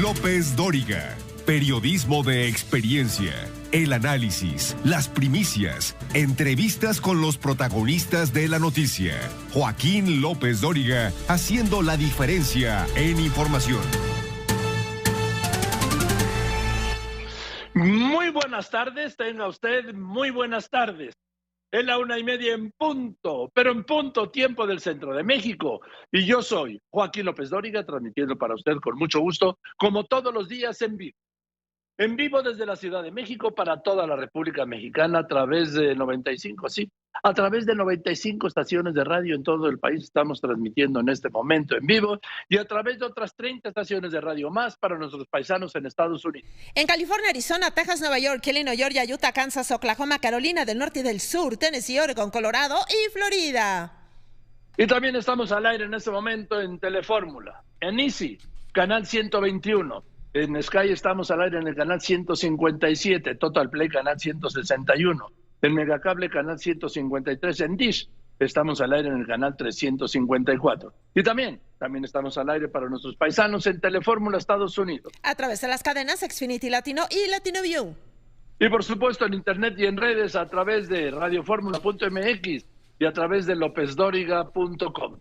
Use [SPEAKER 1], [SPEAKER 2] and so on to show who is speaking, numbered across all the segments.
[SPEAKER 1] López Dóriga. Periodismo de experiencia, el análisis, las primicias, entrevistas con los protagonistas de la noticia. Joaquín López Dóriga, haciendo la diferencia en información.
[SPEAKER 2] Muy buenas tardes, tenga usted muy buenas tardes. Es la 1:30 en punto, pero en punto tiempo del centro de México. Y yo soy Joaquín López Dóriga, transmitiendo para usted con mucho gusto, como todos los días en vivo. En vivo desde la Ciudad de México para toda la República Mexicana a través de 95, sí, a través de 95 estaciones de radio en todo el país estamos transmitiendo en este momento en vivo y a través de otras 30 estaciones de radio más para nuestros paisanos en Estados Unidos.
[SPEAKER 3] En California, Arizona, Texas, Nueva York, Illinois, Georgia, Utah, Kansas, Oklahoma, Carolina del Norte y del Sur, Tennessee, Oregon, Colorado y Florida.
[SPEAKER 2] Y también estamos al aire en este momento en Telefórmula, en Easy, canal 121. En Sky estamos al aire en el canal 157, Total Play canal 161, en Megacable canal 153, en Dish estamos al aire en el canal 354. Y también estamos al aire para nuestros paisanos en Telefórmula Estados Unidos.
[SPEAKER 3] A través de las cadenas Xfinity Latino y Latino View.
[SPEAKER 2] Y por supuesto en internet y en redes a través de radioformula.mx y a través de lopezdoriga.com.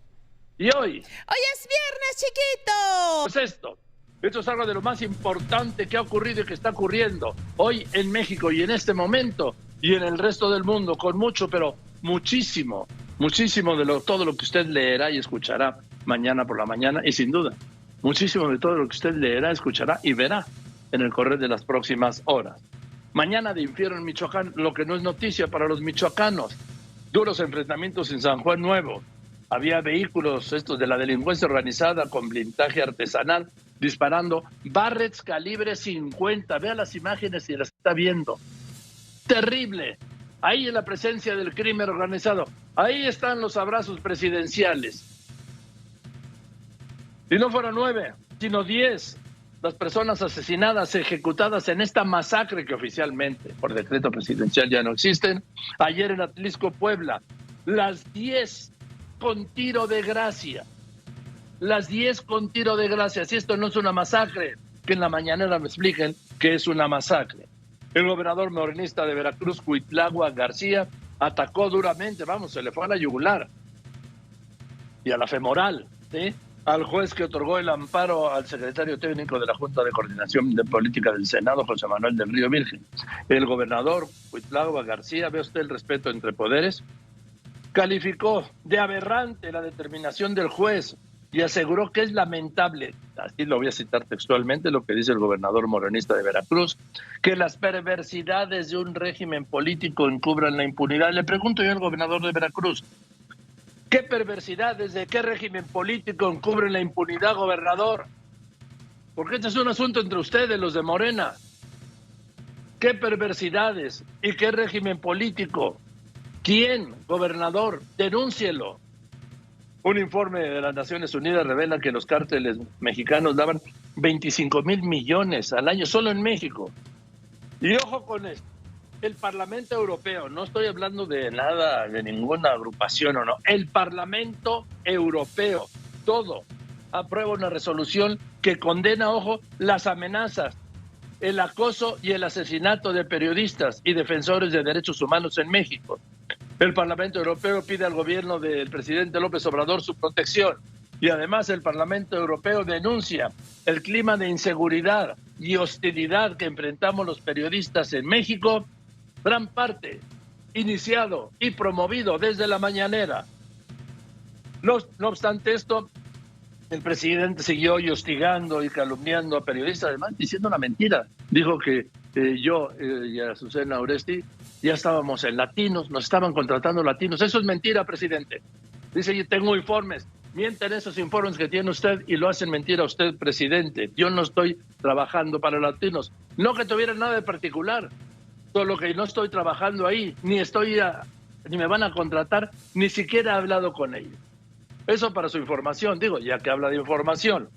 [SPEAKER 2] Y hoy
[SPEAKER 3] es viernes, chiquito.
[SPEAKER 2] Pues esto es algo de lo más importante que ha ocurrido y que está ocurriendo hoy en México y en este momento y en el resto del mundo, con mucho, pero muchísimo de todo lo que usted leerá y escuchará mañana por la mañana y sin duda, muchísimo de todo lo que usted leerá, escuchará y verá en el correr de las próximas horas. Mañana de infierno en Michoacán, lo que no es noticia para los michoacanos. Duros enfrentamientos en San Juan Nuevo. Había vehículos estos de la delincuencia organizada con blindaje artesanal disparando Barretts calibre 50. Vea las imágenes si las está viendo. Terrible. Ahí en la presencia del crimen organizado. Ahí están los abrazos presidenciales. Y no fueron 9, sino 10 las personas asesinadas, ejecutadas en esta masacre que oficialmente por decreto presidencial ya no existen. Ayer en Atlisco, Puebla, las 10 con tiro de gracia. Las 10 con tiro de gracia. Si esto no es una masacre, que en la mañanera me expliquen que es una masacre. El gobernador morenista de Veracruz, Cuitlagua García, atacó duramente, se le fue a la yugular y a la femoral, ¿sí?, al juez que otorgó el amparo al secretario técnico de la Junta de Coordinación de Política del Senado, José Manuel del Río Virgen. El gobernador Cuitlagua García, ve usted el respeto entre poderes, calificó de aberrante la determinación del juez y aseguró que es lamentable, así lo voy a citar textualmente, lo que dice el gobernador morenista de Veracruz, que las perversidades de un régimen político encubran la impunidad. Le pregunto yo al gobernador de Veracruz, ¿qué perversidades de qué régimen político encubren la impunidad, gobernador? Porque este es un asunto entre ustedes, los de Morena. ¿Qué perversidades y qué régimen político? ¿Quién, gobernador? Denúncielo. Un informe de las Naciones Unidas revela que los cárteles mexicanos daban 25,000 millones al año solo en México. Y ojo con esto, el Parlamento Europeo, no estoy hablando de nada, de ninguna agrupación o no, el Parlamento Europeo, todo, aprueba una resolución que condena, ojo, las amenazas, el acoso y el asesinato de periodistas y defensores de derechos humanos en México. El Parlamento Europeo pide al gobierno del presidente López Obrador su protección y además el Parlamento Europeo denuncia el clima de inseguridad y hostilidad que enfrentamos los periodistas en México, gran parte iniciado y promovido desde la mañanera. No obstante esto, el presidente siguió hostigando y calumniando a periodistas, además diciendo una mentira. Dijo que yo y Azucena Oresti ya estábamos en Latinos, nos estaban contratando Latinos. Eso es mentira, presidente. Dice, yo tengo informes. Mienten esos informes que tiene usted y lo hacen mentira a usted, presidente. Yo no estoy trabajando para Latinos. No que tuviera nada de particular. Solo que no estoy trabajando ahí, ni me van a contratar, ni siquiera he hablado con ellos. Eso para su información, digo, ya que habla de información.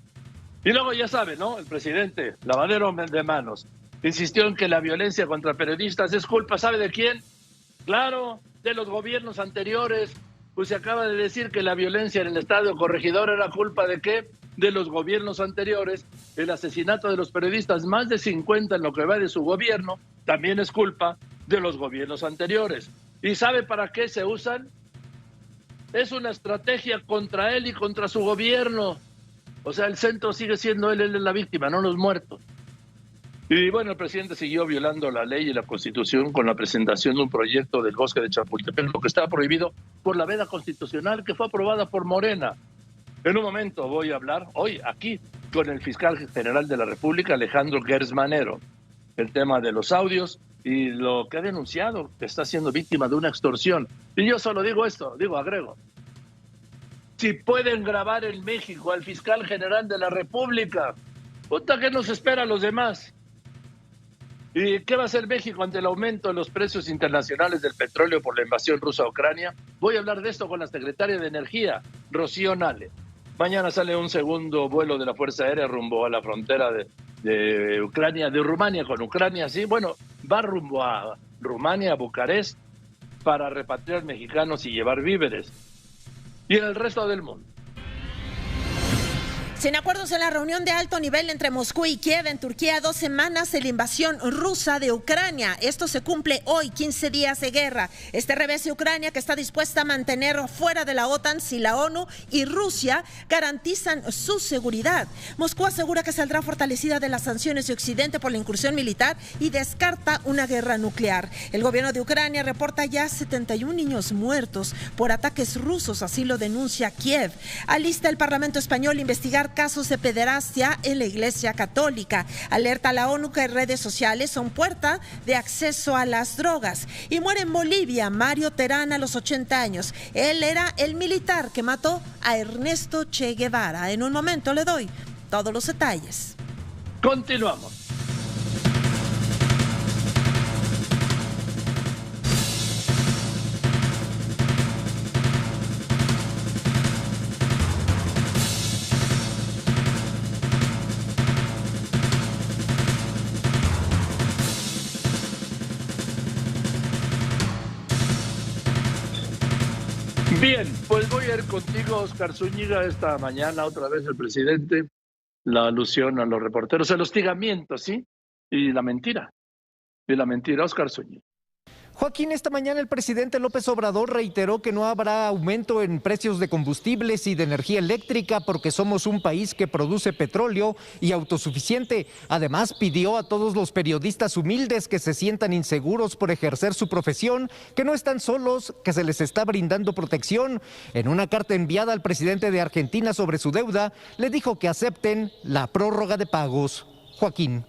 [SPEAKER 2] Y luego ya sabe, ¿no? El presidente, lavadero de manos, insistió en que la violencia contra periodistas es culpa, ¿sabe de quién? Claro, de los gobiernos anteriores. Pues se acaba de decir que la violencia en el Estado Corregidor era culpa de ¿qué? de los gobiernos anteriores, el asesinato de los periodistas, más de 50 en lo que va de su gobierno, también es culpa de los gobiernos anteriores. ¿Y sabe para qué se usan? Es una estrategia contra él y contra su gobierno. O sea, el centro sigue siendo él es la víctima, no los muertos. Y bueno, el presidente siguió violando la ley y la Constitución con la presentación de un proyecto del bosque de Chapultepec, lo que estaba prohibido por la veda constitucional que fue aprobada por Morena. En un momento voy a hablar, hoy aquí, con el fiscal general de la República, Alejandro Gertz Manero, el tema de los audios y lo que ha denunciado, que está siendo víctima de una extorsión. Y yo solo digo esto, agrego. Si pueden grabar en México al fiscal general de la República, puta, ¿qué nos espera a los demás? ¿Y qué va a hacer México ante el aumento de los precios internacionales del petróleo por la invasión rusa a Ucrania? Voy a hablar de esto con la secretaria de Energía, Rocío Nale. Mañana sale un segundo vuelo de la Fuerza Aérea rumbo a la frontera de Ucrania, de Rumania con Ucrania, sí, bueno, va rumbo a Rumania, a Bucarest, para repatriar mexicanos y llevar víveres. Y en el resto del mundo.
[SPEAKER 3] Sin acuerdos en la reunión de alto nivel entre Moscú y Kiev en Turquía, 2 semanas de la invasión rusa de Ucrania. Esto se cumple hoy, 15 días de guerra. Este revés de Ucrania, que está dispuesta a mantener fuera de la OTAN si la ONU y Rusia garantizan su seguridad. Moscú asegura que saldrá fortalecida de las sanciones de Occidente por la incursión militar y descarta una guerra nuclear. El gobierno de Ucrania reporta ya 71 niños muertos por ataques rusos, así lo denuncia Kiev. Alista el Parlamento español investigar casos de pederastia en la Iglesia Católica. Alerta a la ONU que redes sociales son puerta de acceso a las drogas. Y muere en Bolivia Mario Terán a los 80 años. Él era el militar que mató a Ernesto Che Guevara. En un momento le doy todos los detalles.
[SPEAKER 2] Continuamos. Bien, pues voy a ir contigo, Oscar Zúñiga, esta mañana otra vez el presidente, la alusión a los reporteros, el hostigamiento, ¿sí? Y la mentira, Oscar Zúñiga.
[SPEAKER 4] Joaquín, esta mañana el presidente López Obrador reiteró que no habrá aumento en precios de combustibles y de energía eléctrica porque somos un país que produce petróleo y autosuficiente. Además, pidió a todos los periodistas humildes que se sientan inseguros por ejercer su profesión, que no están solos, que se les está brindando protección. En una carta enviada al presidente de Argentina sobre su deuda, le dijo que acepten la prórroga de pagos. Joaquín.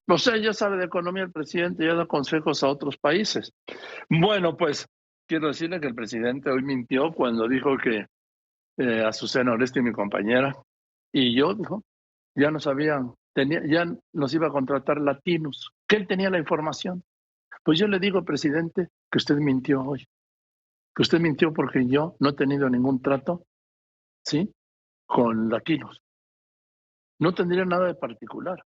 [SPEAKER 2] O sea, ya sabe de economía el presidente, ya da consejos a otros países. Bueno, pues quiero decirle que el presidente hoy mintió cuando dijo que Azucena Oresti, mi compañera, y yo, dijo, ya no sabían, ya nos iba a contratar latinos, que él tenía la información. Pues yo le digo, presidente, que usted mintió hoy, que usted mintió porque yo no he tenido ningún trato, ¿sí?, con latinos. No tendría nada de particular.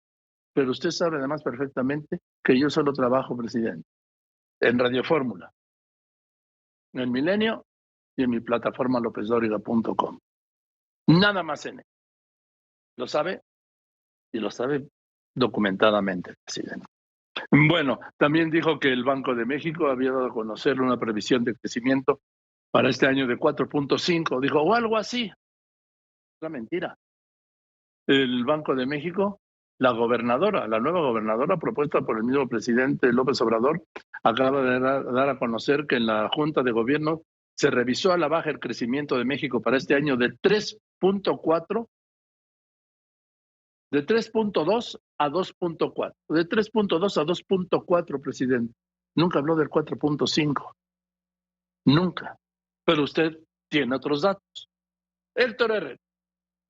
[SPEAKER 2] Pero usted sabe además perfectamente que yo solo trabajo, presidente, en Radio Fórmula, en El Milenio y en mi plataforma lopezdoriga.com. Nada más en él. Lo sabe y lo sabe documentadamente, presidente. Bueno, también dijo que el Banco de México había dado a conocer una previsión de crecimiento para este año de 4.5. Dijo, o algo así. Es una mentira. El Banco de México, la nueva gobernadora propuesta por el mismo presidente López Obrador, acaba de dar a conocer que en la Junta de Gobierno se revisó a la baja el crecimiento de México para este año de 3.4, de 3.2 a 2.4, de 3.2 a 2.4, presidente. Nunca habló del 4.5, nunca. Pero usted tiene otros datos. Héctor Herrera.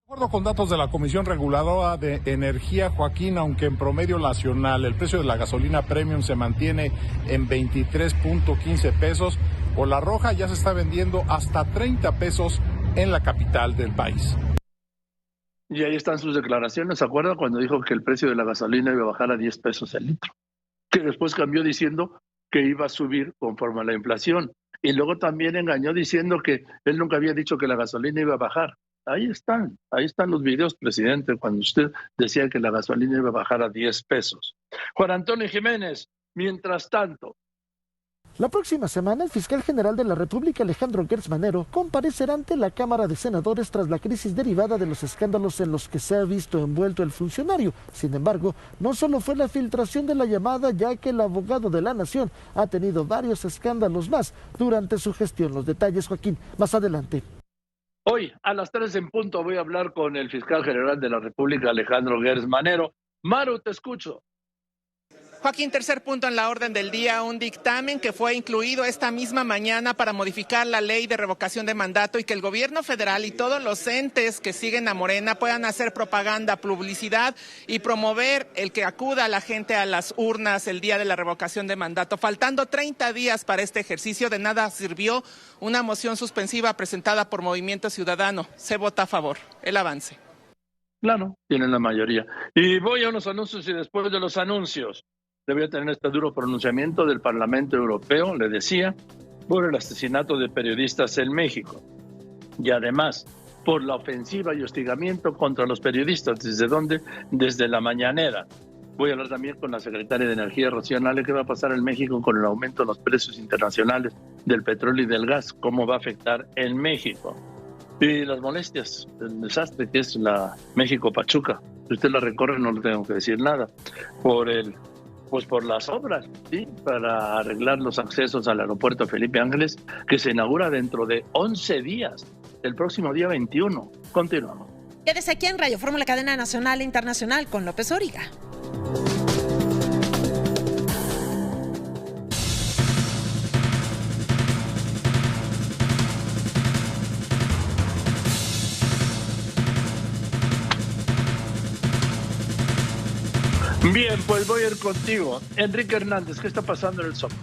[SPEAKER 5] De acuerdo con datos de la Comisión Reguladora de Energía, Joaquín, aunque en promedio nacional el precio de la gasolina premium se mantiene en 23.15 pesos, o la roja ya se está vendiendo hasta 30 pesos en la capital del país.
[SPEAKER 2] Y ahí están sus declaraciones, ¿se acuerda cuando dijo que el precio de la gasolina iba a bajar a 10 pesos el litro? Que después cambió diciendo que iba a subir conforme a la inflación. Y luego también engañó diciendo que él nunca había dicho que la gasolina iba a bajar. ahí están los videos, presidente, cuando usted decía que la gasolina iba a bajar a 10 pesos. Juan Antonio Jiménez, mientras tanto.
[SPEAKER 6] La próxima semana, el fiscal general de la República, Alejandro Gertz Manero, comparecerá ante la Cámara de Senadores tras la crisis derivada de los escándalos en los que se ha visto envuelto el funcionario. Sin embargo, no solo fue la filtración de la llamada, ya que el abogado de la Nación ha tenido varios escándalos más durante su gestión. Los detalles, Joaquín, más adelante.
[SPEAKER 2] Hoy, a las 3 en punto, voy a hablar con el fiscal general de la República, Alejandro Gertz Manero. Maru, te escucho.
[SPEAKER 7] Joaquín, tercer punto en la orden del día, un dictamen que fue incluido esta misma mañana para modificar la ley de revocación de mandato y que el gobierno federal y todos los entes que siguen a Morena puedan hacer propaganda, publicidad y promover el que acuda la gente a las urnas el día de la revocación de mandato. Faltando 30 días para este ejercicio, de nada sirvió una moción suspensiva presentada por Movimiento Ciudadano. Se vota a favor. El avance.
[SPEAKER 2] Claro, tienen la mayoría. Y voy a unos anuncios y después de los anuncios debía tener este duro pronunciamiento del Parlamento Europeo, le decía, por el asesinato de periodistas en México. Y además, por la ofensiva y hostigamiento contra los periodistas. ¿Desde dónde? Desde la mañanera. Voy a hablar también con la secretaria de Energía, Rocío Nale, qué va a pasar en México con el aumento de los precios internacionales del petróleo y del gas, cómo va a afectar en México. Y las molestias, el desastre que es la México-Pachuca. Si usted la recorre, no le tengo que decir nada. Por las obras, ¿sí? Para arreglar los accesos al aeropuerto Felipe Ángeles, que se inaugura dentro de 11 días, el próximo día 21. Continuamos.
[SPEAKER 3] Quédese aquí en Radio Fórmula, cadena nacional e internacional, con López Dóriga.
[SPEAKER 2] Bien, pues voy a ir contigo. Enrique Hernández, ¿qué está pasando en el Zócalo?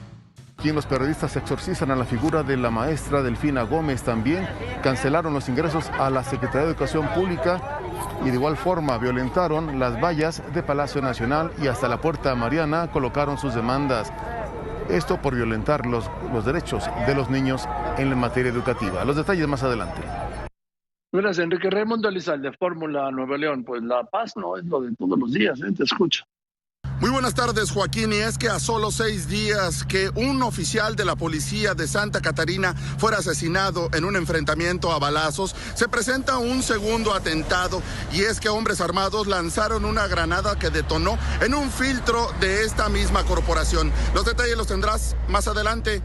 [SPEAKER 8] Aquí los periodistas exorcizan a la figura de la maestra Delfina Gómez. También cancelaron los ingresos a la Secretaría de Educación Pública y de igual forma violentaron las vallas de Palacio Nacional y hasta la Puerta Mariana colocaron sus demandas. Esto por violentar los derechos de los niños en la materia educativa. Los detalles más adelante.
[SPEAKER 2] Gracias, Enrique. Raimundo Elizalde, Fórmula Nuevo León. Pues la paz no es lo de todos los días, te escucho.
[SPEAKER 9] Muy buenas tardes, Joaquín, y es que a solo 6 días que un oficial de la policía de Santa Catarina fuera asesinado en un enfrentamiento a balazos, se presenta un segundo atentado, y es que hombres armados lanzaron una granada que detonó en un filtro de esta misma corporación. Los detalles los tendrás más adelante.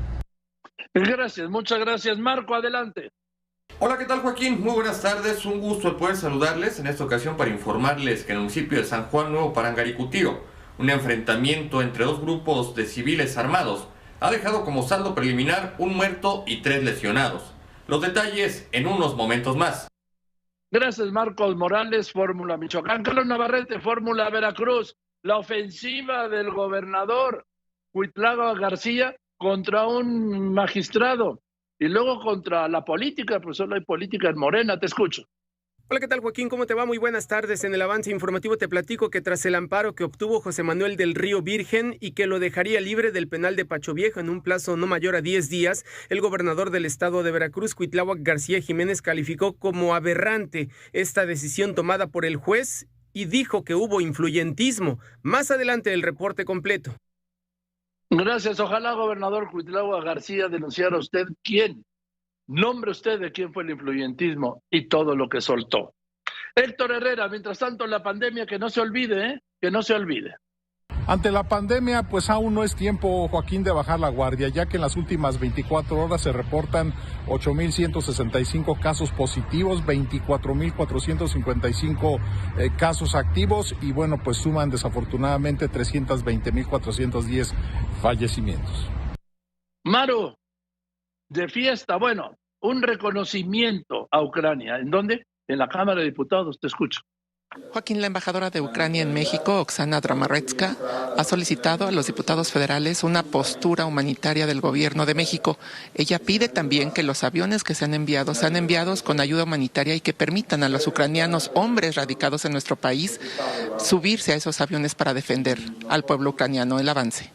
[SPEAKER 2] Gracias, muchas gracias. Marco, adelante.
[SPEAKER 10] Hola, ¿qué tal, Joaquín? Muy buenas tardes, un gusto el poder saludarles en esta ocasión para informarles que en el municipio de San Juan Nuevo Parangaricutiro, un enfrentamiento entre dos grupos de civiles armados ha dejado como saldo preliminar un muerto y 3 lesionados. Los detalles en unos momentos más.
[SPEAKER 2] Gracias, Marcos Morales, Fórmula Michoacán. Carlos Navarrete, Fórmula Veracruz. La ofensiva del gobernador Cuitlava García contra un magistrado. Y luego contra la política, pues solo hay política en Morena, te escucho.
[SPEAKER 11] Hola, ¿qué tal, Joaquín? ¿Cómo te va? Muy buenas tardes. En el avance informativo te platico que tras el amparo que obtuvo José Manuel del Río Virgen y que lo dejaría libre del penal de Pacho Viejo en un plazo no mayor a 10 días, el gobernador del estado de Veracruz, Cuitláhuac García Jiménez, calificó como aberrante esta decisión tomada por el juez y dijo que hubo influyentismo. Más adelante el reporte completo.
[SPEAKER 2] Gracias. Ojalá, gobernador Cuitláhuac García, denunciara usted quién. Nombre usted de quién fue el influyentismo y todo lo que soltó. Héctor Herrera, mientras tanto, la pandemia, que no se olvide, que no se olvide.
[SPEAKER 5] Ante la pandemia, pues aún no es tiempo, Joaquín, de bajar la guardia, ya que en las últimas 24 horas se reportan 8,165 casos positivos, 24,455 casos activos y bueno, pues suman desafortunadamente 320,410 fallecimientos.
[SPEAKER 2] Maru, de fiesta, bueno, un reconocimiento a Ucrania. ¿En dónde? En la Cámara de Diputados, te escucho.
[SPEAKER 7] Joaquín, la embajadora de Ucrania en México, Oksana Dramarretska, ha solicitado a los diputados federales una postura humanitaria del gobierno de México. Ella pide también que los aviones que sean enviados con ayuda humanitaria y que permitan a los ucranianos, hombres radicados en nuestro país, subirse a esos aviones para defender al pueblo ucraniano. El avance.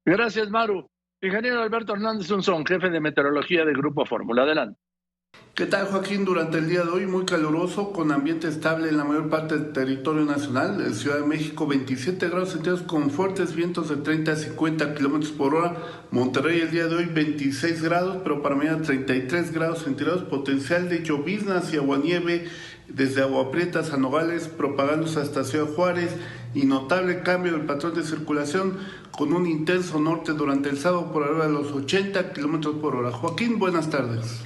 [SPEAKER 2] Gracias, Maru. Ingeniero Alberto Hernández Unzón, jefe de meteorología de Grupo Fórmula. Adelante.
[SPEAKER 12] ¿Qué tal, Joaquín? Durante el día de hoy muy caluroso, con ambiente estable en la mayor parte del territorio nacional. En Ciudad de México 27 grados centígrados con fuertes vientos de 30 a 50 kilómetros por hora. Monterrey el día de hoy 26 grados, pero para mañana 33 grados centígrados. Potencial de lloviznas y aguanieve desde Agua Prieta a Nogales, propagándose hasta Ciudad Juárez. Y notable cambio del patrón de circulación con un intenso norte durante el sábado por arriba de los 80 kilómetros por hora. Joaquín, buenas tardes.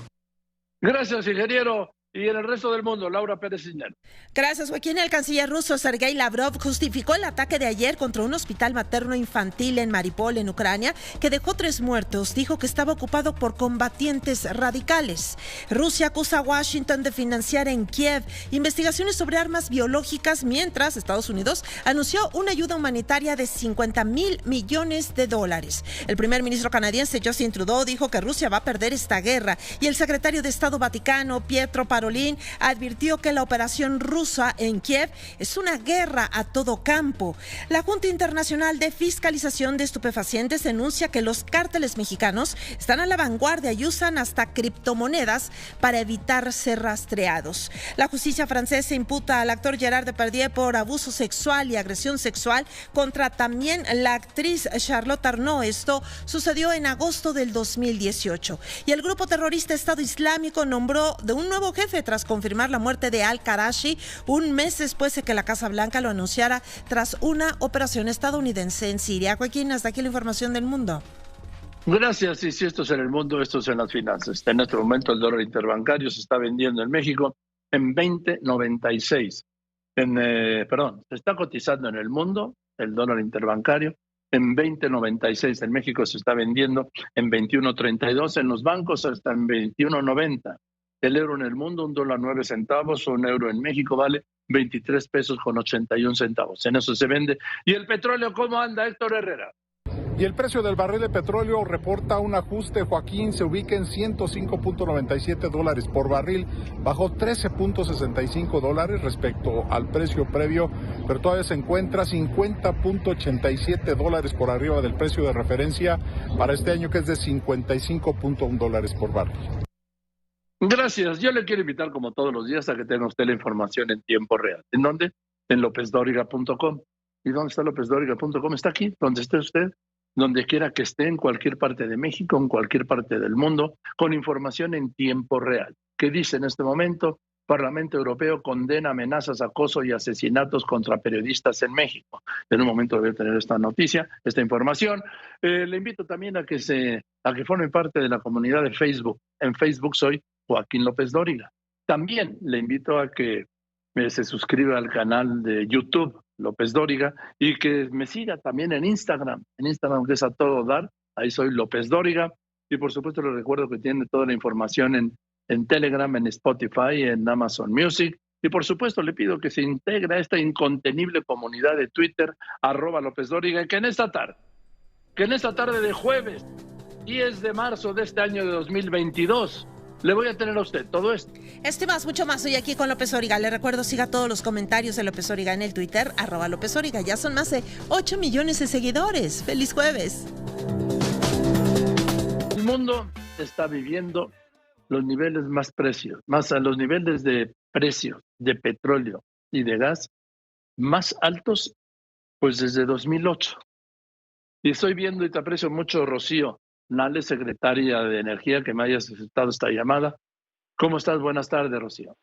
[SPEAKER 2] Gracias, ingeniero. Y en el resto del mundo, Laura Pérez Cisneros.
[SPEAKER 3] Gracias, Joaquín. El canciller ruso Sergei Lavrov justificó el ataque de ayer contra un hospital materno-infantil en Mariupol, en Ucrania, que dejó 3 muertos. Dijo que estaba ocupado por combatientes radicales. Rusia acusa a Washington de financiar en Kiev investigaciones sobre armas biológicas, mientras Estados Unidos anunció una ayuda humanitaria de $50,000 millones. El primer ministro canadiense Justin Trudeau dijo que Rusia va a perder esta guerra, y el secretario de Estado Vaticano, Pietro Parolin, advirtió que la operación rusa en Kiev es una guerra a todo campo. La Junta Internacional de Fiscalización de Estupefacientes denuncia que los cárteles mexicanos están a la vanguardia y usan hasta criptomonedas para evitar ser rastreados. La justicia francesa imputa al actor Gerard Depardieu por abuso sexual y agresión sexual contra también la actriz Charlotte Arnault. Esto sucedió en agosto del 2018. Y el grupo terrorista Estado Islámico nombró de un nuevo jefe tras confirmar la muerte de al-Qarashi un mes después de que la Casa Blanca lo anunciara tras una operación estadounidense en Siria. Joaquín, hasta aquí la información del mundo.
[SPEAKER 2] Gracias. Y si esto es en el mundo, esto es en las finanzas. En este momento el dólar interbancario se está vendiendo en México en 20.96. Se está cotizando en el mundo el dólar interbancario en 20.96. En México se está vendiendo en 21.32. En los bancos hasta en 21.90. El euro en el mundo, $1.09, un euro en México vale 23 pesos con 81 centavos. En eso se vende. ¿Y el petróleo cómo anda, Héctor Herrera?
[SPEAKER 5] Y el precio del barril de petróleo reporta un ajuste, Joaquín, se ubica en $105.97 por barril, bajó $13.65 respecto al precio previo, pero todavía se encuentra $50.87 por arriba del precio de referencia para este año, que es de $55.1 por barril.
[SPEAKER 2] Gracias. Yo le quiero invitar, como todos los días, a que tenga usted la información en tiempo real. ¿En dónde? En lopezdoriga.com. ¿Y dónde está lopezdoriga.com? Está aquí, donde esté usted, donde quiera que esté, en cualquier parte de México, en cualquier parte del mundo, con información en tiempo real. ¿Qué dice en este momento? Parlamento Europeo condena amenazas, acoso y asesinatos contra periodistas en México. En un momento debe tener esta noticia, esta información. Le invito también a que formen parte de la comunidad de Facebook. En Facebook soy Joaquín López Dóriga. También le invito a que se suscriba al canal de YouTube López Dóriga y que me siga también en Instagram. En Instagram, que es a todo dar, ahí soy López Dóriga. Y por supuesto les recuerdo que tiene toda la información en Telegram, en Spotify, en Amazon Music. Y por supuesto le pido que se integre a esta incontenible comunidad de Twitter, @López Dóriga, que en esta tarde de jueves 10 de marzo de este año de 2022, le voy a tener a usted todo esto.
[SPEAKER 3] Esto y más, mucho más, hoy aquí con López Dóriga. Le recuerdo, siga todos los comentarios de López Dóriga en el Twitter, @López Dóriga. Ya son más de 8 millones de seguidores. ¡Feliz jueves!
[SPEAKER 2] El mundo está viviendo los niveles los niveles de precios de petróleo y de gas más altos pues desde 2008. Y estoy viendo y te aprecio mucho, Rocío Nale, secretaria de Energía, que me hayas aceptado esta llamada. ¿Cómo estás? Buenas tardes, Rocío.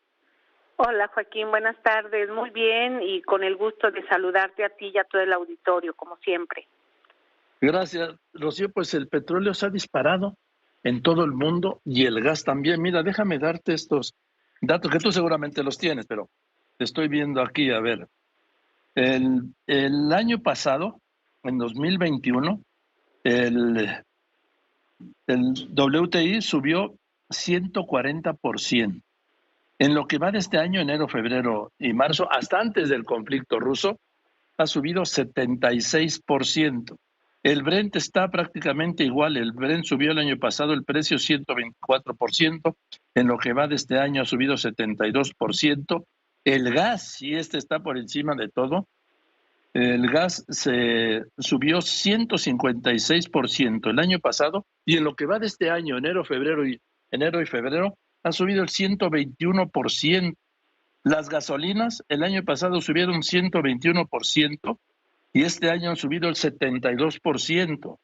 [SPEAKER 13] Hola, Joaquín, buenas tardes. Muy bien, y con el gusto de saludarte a ti y a todo el auditorio, como siempre.
[SPEAKER 2] Gracias, Rocío. Pues el petróleo se ha disparado en todo el mundo y el gas también. Mira, déjame darte estos datos que tú seguramente los tienes, pero te estoy viendo aquí. A ver, el año pasado, en 2021, el WTI subió 140%. En lo que va de este año, enero, febrero y marzo, hasta antes del conflicto ruso, ha subido 76%. El Brent está prácticamente igual. El Brent subió el año pasado el precio 124%. En lo que va de este año ha subido 72%. El gas, y este está por encima de todo, el gas se subió 156% el año pasado, y en lo que va de este año, enero y febrero, ha subido el 121%. Las gasolinas el año pasado subieron 121% y este año han subido el 72%.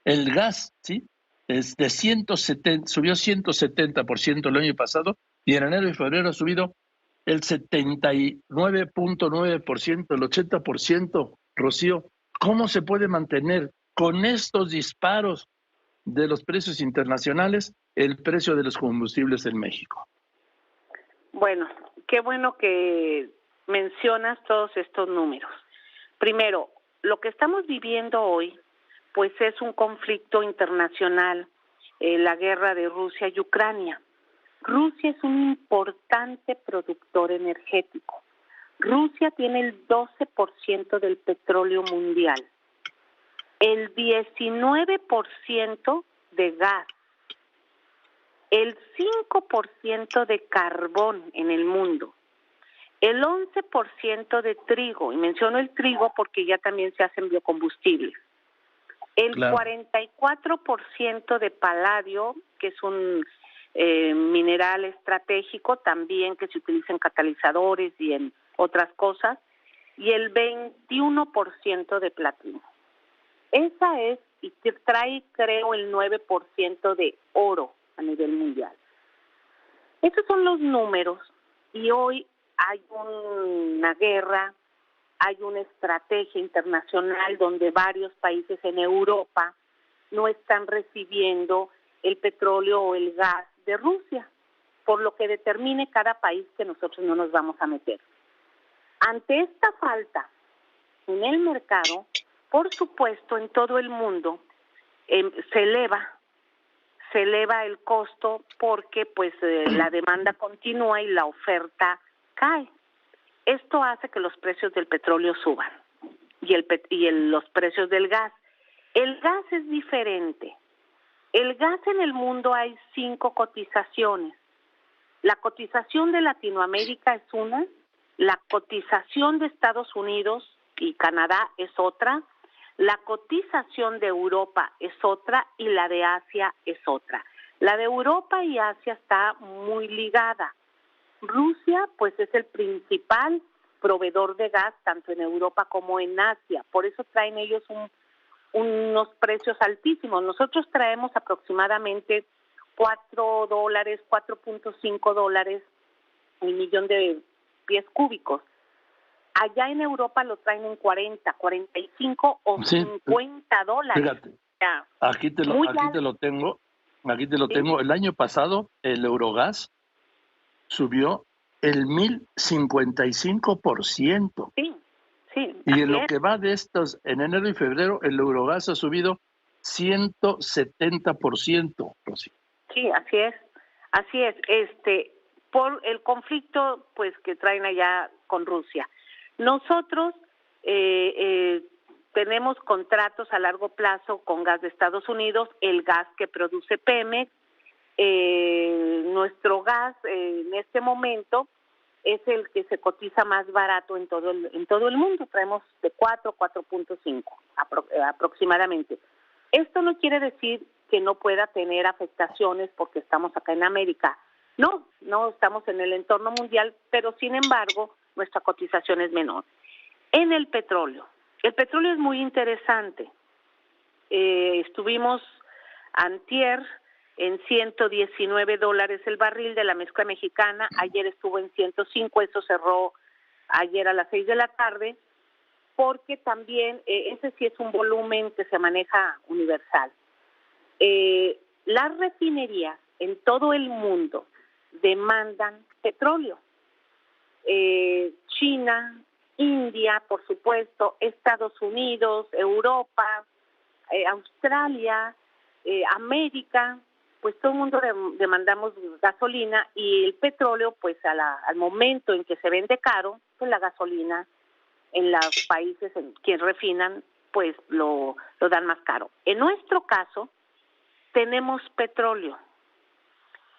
[SPEAKER 2] El gas, ¿sí? Es de 170, subió 170% el año pasado y en enero y febrero ha subido el 79.9%, el 80%. Rocío, ¿cómo se puede mantener con estos disparos de los precios internacionales el precio de los combustibles en México?
[SPEAKER 13] Bueno, qué bueno que mencionas todos estos números. Primero, lo que estamos viviendo hoy, pues es un conflicto internacional, la guerra de Rusia y Ucrania. Rusia es un importante productor energético. Rusia tiene el 12% del petróleo mundial, el 19% de gas, el 5% de carbón en el mundo, el 11% de trigo, y menciono el trigo porque ya también se hacen biocombustibles, el 44% de paladio, que es un mineral estratégico también que se utiliza en catalizadores y en otras cosas, y el 21% de platino. Esa es, y trae creo el 9% de oro a nivel mundial. Estos son los números y hoy hay una guerra, hay una estrategia internacional donde varios países en Europa no están recibiendo el petróleo o el gas de Rusia, por lo que determine cada país que nosotros no nos vamos a meter. Ante esta falta en el mercado, por supuesto, en todo el mundo se eleva el costo porque pues la demanda continúa y la oferta cae. Esto hace que los precios del petróleo suban y los precios del gas. El gas es diferente. El gas en el mundo hay 5 cotizaciones. La cotización de Latinoamérica es una, la cotización de Estados Unidos y Canadá es otra, la cotización de Europa es otra y la de Asia es otra. La de Europa y Asia está muy ligada. Rusia, pues, es el principal proveedor de gas tanto en Europa como en Asia. Por eso traen ellos unos precios altísimos. Nosotros traemos aproximadamente $4, $4.5 el millón de pies cúbicos. Allá en Europa lo traen en 40, 45 o $50.
[SPEAKER 2] Fíjate, aquí te lo tengo. El año pasado el Eurogas subió el 1055%.
[SPEAKER 13] Sí.
[SPEAKER 2] Y en lo que va de estos, en enero y febrero, el Eurogas ha subido 170%. Rosy.
[SPEAKER 13] Sí, así es. Por el conflicto, pues, que traen allá con Rusia. Nosotros tenemos contratos a largo plazo con gas de Estados Unidos, el gas que produce Pemex. Nuestro gas en este momento es el que se cotiza más barato en todo el mundo. Traemos de 4.5 aproximadamente. Esto no quiere decir que no pueda tener afectaciones porque estamos acá en América. No estamos en el entorno mundial, pero sin embargo nuestra cotización es menor. En el petróleo es muy interesante. Estuvimos antier en $119 el barril de la mezcla mexicana, ayer estuvo en 105, eso cerró ayer a las 6 de la tarde, porque también ese sí es un volumen que se maneja universal. Las refinerías en todo el mundo demandan petróleo. China, India, por supuesto, Estados Unidos, Europa, Australia, América, pues todo el mundo demandamos gasolina y el petróleo, pues al momento en que se vende caro, pues la gasolina en los países en que refinan, pues lo dan más caro. En nuestro caso, tenemos petróleo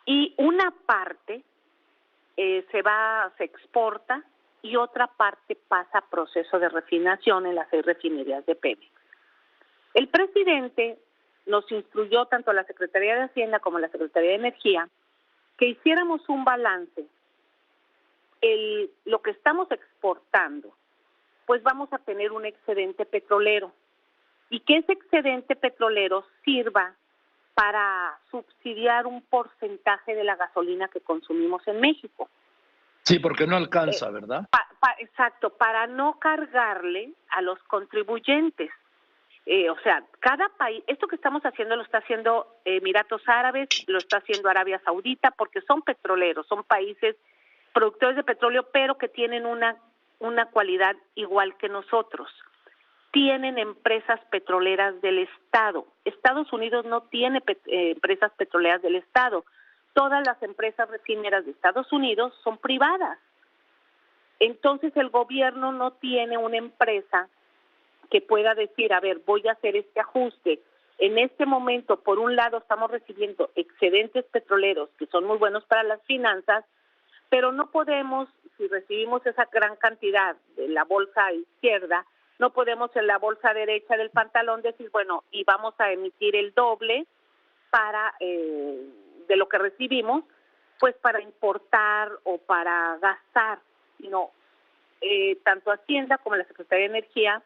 [SPEAKER 13] y una parte se exporta y otra parte pasa a proceso de refinación en las 6 refinerías de Pemex. El presidente nos instruyó, tanto a la Secretaría de Hacienda como a la Secretaría de Energía, que hiciéramos un balance. Lo que estamos exportando, pues vamos a tener un excedente petrolero, y que ese excedente petrolero sirva para subsidiar un porcentaje de la gasolina que consumimos en México.
[SPEAKER 2] Sí, porque no alcanza, ¿verdad?
[SPEAKER 13] Exacto, para no cargarle a los contribuyentes. O sea, cada país, esto que estamos haciendo lo está haciendo Emiratos Árabes, lo está haciendo Arabia Saudita, porque son petroleros, son países productores de petróleo, pero que tienen una cualidad igual que nosotros. Tienen empresas petroleras del Estado. Estados Unidos no tiene empresas petroleras del Estado. Todas las empresas refineras de Estados Unidos son privadas. Entonces el gobierno no tiene una empresa que pueda decir, a ver, voy a hacer este ajuste. En este momento, por un lado, estamos recibiendo excedentes petroleros que son muy buenos para las finanzas, pero no podemos, si recibimos esa gran cantidad de la bolsa izquierda, no podemos en la bolsa derecha del pantalón decir, bueno, y vamos a emitir el doble para de lo que recibimos, pues para importar o para gastar. No, tanto Hacienda como la Secretaría de Energía,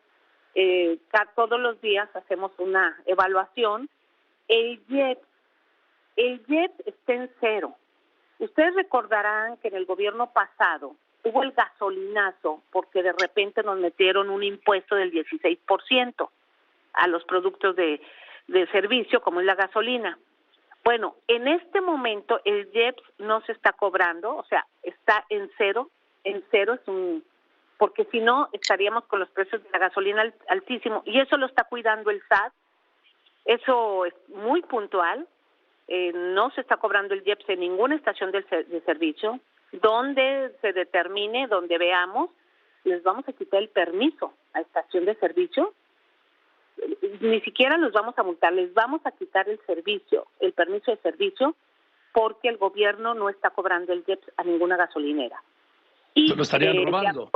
[SPEAKER 13] todos los días hacemos una evaluación. El IEPS está en cero. Ustedes recordarán que en el gobierno pasado hubo el gasolinazo porque de repente nos metieron un impuesto del 16% a los productos de servicio, como es la gasolina. Bueno, en este momento el IEPS no se está cobrando, o sea, está en cero porque si no estaríamos con los precios de la gasolina altísimos, y eso lo está cuidando el SAT. Eso es muy puntual. No se está cobrando el IEPS en ninguna estación de servicio. Donde se determine, donde veamos, les vamos a quitar el permiso a estación de servicio. Ni siquiera los vamos a multar, les vamos a quitar el permiso de servicio, porque el gobierno no está cobrando el IEPS a ninguna gasolinera. Y
[SPEAKER 2] lo estarían robando.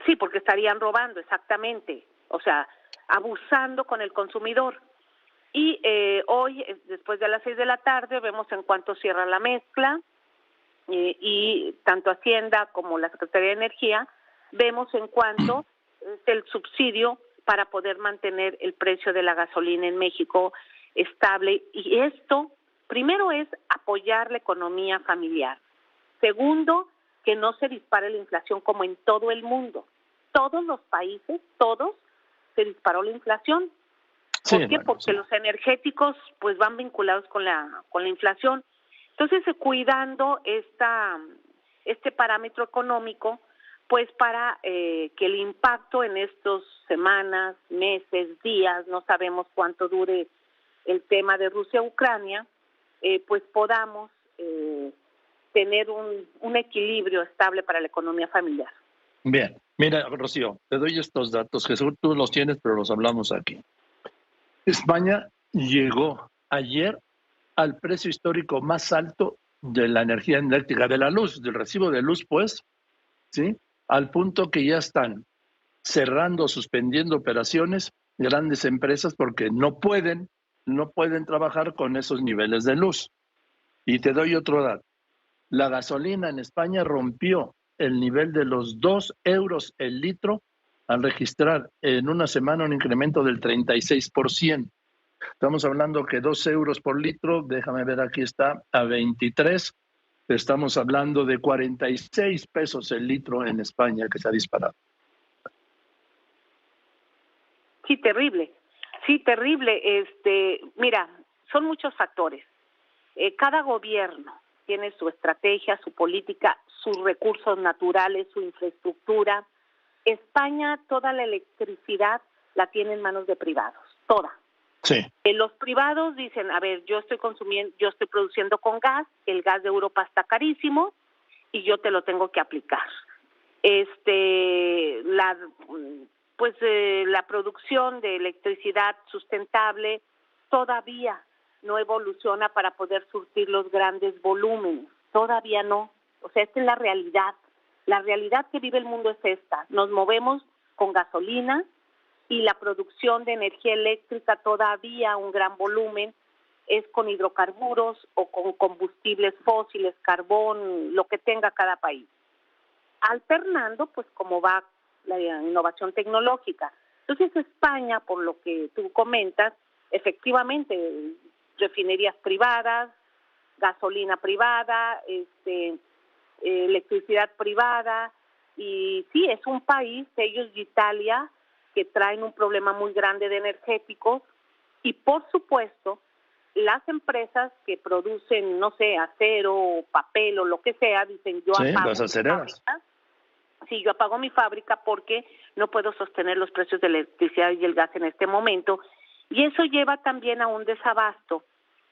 [SPEAKER 13] Sí, porque estarían robando, exactamente. O sea, abusando con el consumidor. Y hoy, después de las 6 de la tarde, vemos en cuánto cierra la mezcla, y tanto Hacienda como la Secretaría de Energía, vemos en cuánto es el subsidio para poder mantener el precio de la gasolina en México estable. Y esto, primero, es apoyar la economía familiar. Segundo, que no se dispare la inflación como en todo el mundo. Todos los países, se disparó la inflación. ¿Por qué? Porque los energéticos pues van vinculados con la inflación. Entonces, cuidando este parámetro económico, pues para que el impacto en estas semanas, meses, días, no sabemos cuánto dure el tema de Rusia-Ucrania, pues podamos tener un equilibrio estable para la economía familiar.
[SPEAKER 2] Bien, mira, Rocío, te doy estos datos, que seguro tú los tienes, pero los hablamos aquí. España llegó ayer al precio histórico más alto de la energía eléctrica, de la luz, del recibo de luz, pues, ¿sí? Al punto que ya están cerrando, suspendiendo operaciones grandes empresas porque no pueden trabajar con esos niveles de luz. Y te doy otro dato. La gasolina en España rompió el nivel de los 2 euros el litro al registrar en una semana un incremento del 36%. Estamos hablando que 2 euros por litro, déjame ver, aquí está, a 23. Estamos hablando de 46 pesos el litro en España, que se ha disparado.
[SPEAKER 13] Sí, terrible. Sí, terrible. Mira, son muchos factores. Cada gobierno tiene su estrategia, su política, sus recursos naturales, su infraestructura. España, toda la electricidad la tiene en manos de privados, toda.
[SPEAKER 2] Sí.
[SPEAKER 13] Los privados dicen, a ver, yo estoy produciendo con gas, el gas de Europa está carísimo y yo te lo tengo que aplicar. La producción de electricidad sustentable todavía no evoluciona para poder surtir los grandes volúmenes, todavía no. O sea, esta es la realidad. La realidad que vive el mundo es esta. Nos movemos con gasolina y la producción de energía eléctrica todavía un gran volumen es con hidrocarburos o con combustibles fósiles, carbón, lo que tenga cada país, alternando pues como va la innovación tecnológica. Entonces España, por lo que tú comentas, efectivamente, refinerías privadas, gasolina privada, electricidad privada, y sí, es un país, ellos y Italia, que traen un problema muy grande de energéticos, y por supuesto, las empresas que producen, no sé, acero, papel o lo que sea, dicen yo apago
[SPEAKER 14] las acereras.
[SPEAKER 13] Sí, yo apago mi fábrica porque no puedo sostener los precios de la electricidad y el gas en este momento, y eso lleva también a un desabasto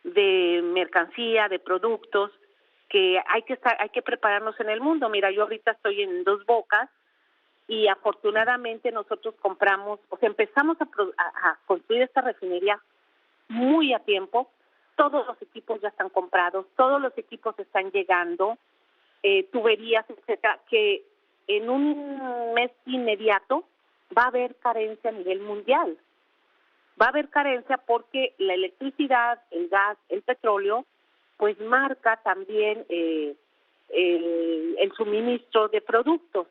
[SPEAKER 13] de mercancía, de productos, que hay que prepararnos en el mundo. Mira, yo ahorita estoy en Dos Bocas y afortunadamente nosotros empezamos a construir esta refinería muy a tiempo. Todos los equipos ya están comprados, todos los equipos están llegando, tuberías, etcétera, que en un mes inmediato va a haber carencia a nivel mundial. Va a haber carencia porque la electricidad, el gas, el petróleo, pues marca también el suministro de productos.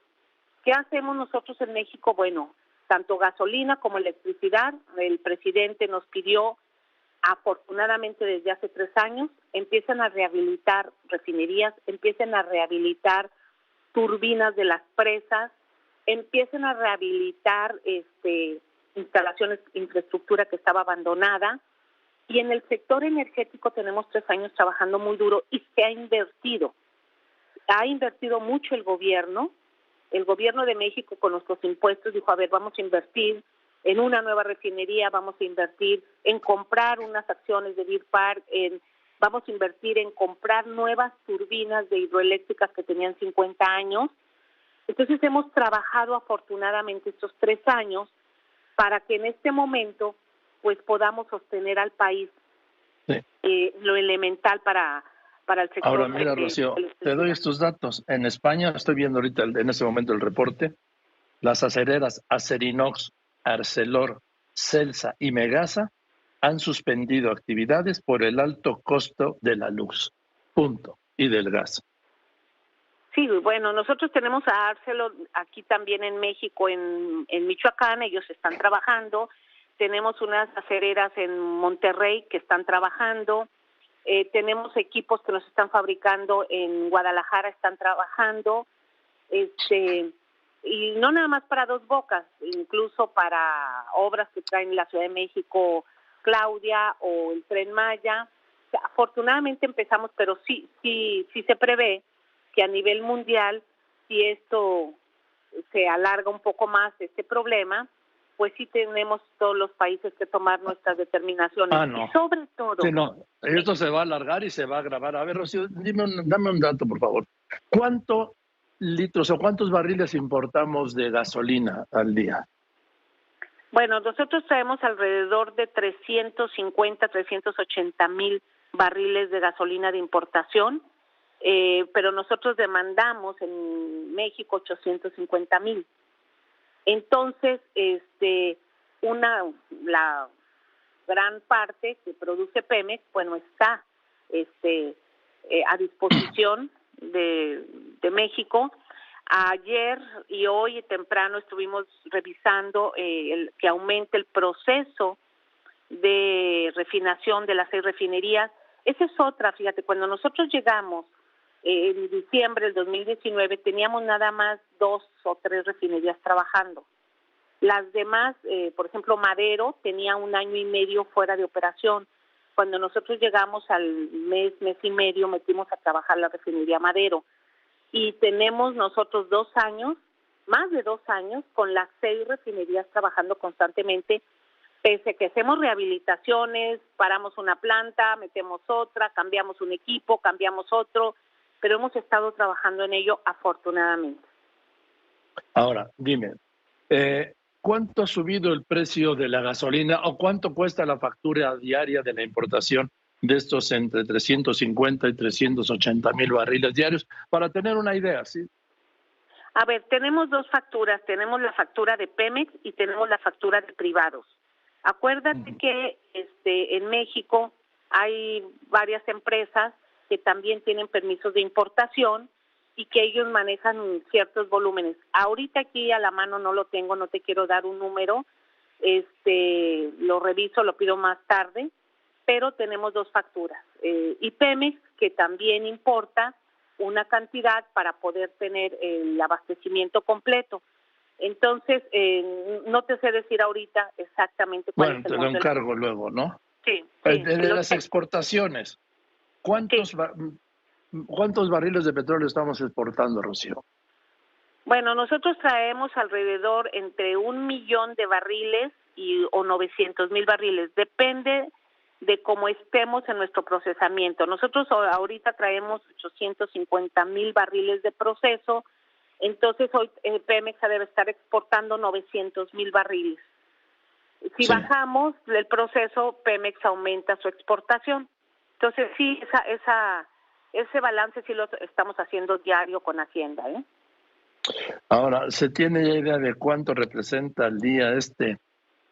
[SPEAKER 13] ¿Qué hacemos nosotros en México? Bueno, tanto gasolina como electricidad, el presidente nos pidió, afortunadamente desde hace 3 años, empiezan a rehabilitar refinerías, empiezan a rehabilitar turbinas de las presas, empiezan a rehabilitar instalaciones, infraestructura que estaba abandonada, y en el sector energético tenemos 3 años trabajando muy duro y se ha invertido mucho el gobierno de México con nuestros impuestos dijo, a ver, vamos a invertir en una nueva refinería, vamos a invertir en comprar unas acciones de Deer Park, vamos a invertir en comprar nuevas turbinas de hidroeléctricas que tenían 50 años. Entonces hemos trabajado afortunadamente estos 3 años para que en este momento pues podamos sostener al país lo elemental para el sector.
[SPEAKER 14] Ahora mira, Rocío, te doy estos datos. En España, estoy viendo ahorita en este momento el reporte, las acereras Acerinox, Arcelor, Celsa y Megasa han suspendido actividades por el alto costo de la luz, punto, y del gas.
[SPEAKER 13] Sí, bueno, nosotros tenemos a Arcelor aquí también en México, en Michoacán, ellos están trabajando. Tenemos unas acereras en Monterrey que están trabajando. Tenemos equipos que nos están fabricando en Guadalajara, están trabajando. Y no nada más para Dos Bocas, incluso para obras que traen la Ciudad de México, Claudia, o el Tren Maya. O sea, afortunadamente empezamos, pero sí se prevé que a nivel mundial, si esto se alarga un poco más, este problema, pues sí tenemos todos los países que tomar nuestras determinaciones.
[SPEAKER 14] No.
[SPEAKER 13] Y sobre todo...
[SPEAKER 14] Sí, no, esto se va a alargar y se va a agravar. A ver, Rocío, dame un dato, por favor. ¿Cuántos litros o cuántos barriles importamos de gasolina al día?
[SPEAKER 13] Bueno, nosotros traemos alrededor de 380,000 barriles de gasolina de importación, pero nosotros demandamos en México 850,000. Entonces, la gran parte que produce Pemex, bueno, está a disposición de México. Ayer y hoy temprano estuvimos revisando que aumente el proceso de refinación de las 6 refinerías. Esa es otra, fíjate, cuando nosotros llegamos en diciembre del 2019 teníamos nada más 2 o 3 refinerías trabajando. Las demás, por ejemplo, Madero tenía 1 año y medio fuera de operación. Cuando nosotros llegamos al mes y medio, metimos a trabajar la refinería Madero. Y tenemos nosotros 2 años, más de 2 años, con las 6 refinerías trabajando constantemente, pese a que hacemos rehabilitaciones, paramos una planta, metemos otra, cambiamos un equipo, cambiamos otro, pero hemos estado trabajando en ello afortunadamente.
[SPEAKER 14] Ahora, dime, ¿cuánto ha subido el precio de la gasolina o cuánto cuesta la factura diaria de la importación de estos entre 350 y 380,000 barriles diarios? Para tener una idea, ¿sí?
[SPEAKER 13] A ver, tenemos 2 facturas, tenemos la factura de Pemex y tenemos la factura de privados. Acuérdate que en México Hay varias empresas que también tienen permisos de importación y que ellos manejan ciertos volúmenes. Ahorita aquí a la mano no lo tengo, no te quiero dar un número, lo reviso, lo pido más tarde, pero tenemos 2 facturas. Y Pemex, que también importa una cantidad para poder tener el abastecimiento completo. Entonces, no te sé decir ahorita exactamente cuál es el monto.
[SPEAKER 14] Bueno, te lo encargo luego, ¿no?
[SPEAKER 13] Sí.
[SPEAKER 14] De las exportaciones, ¿cuántos barriles de petróleo estamos exportando, Rocío?
[SPEAKER 13] Bueno, nosotros traemos alrededor entre 1 millón de barriles o 900,000 barriles. Depende de cómo estemos en nuestro procesamiento. Nosotros ahorita traemos 850,000 barriles de proceso, entonces hoy Pemex debe estar exportando 900,000 barriles. Si bajamos el proceso, Pemex aumenta su exportación. Entonces sí, ese balance sí lo estamos haciendo diario con Hacienda, ¿eh?
[SPEAKER 14] Ahora, ¿se tiene ya idea de cuánto representa al día este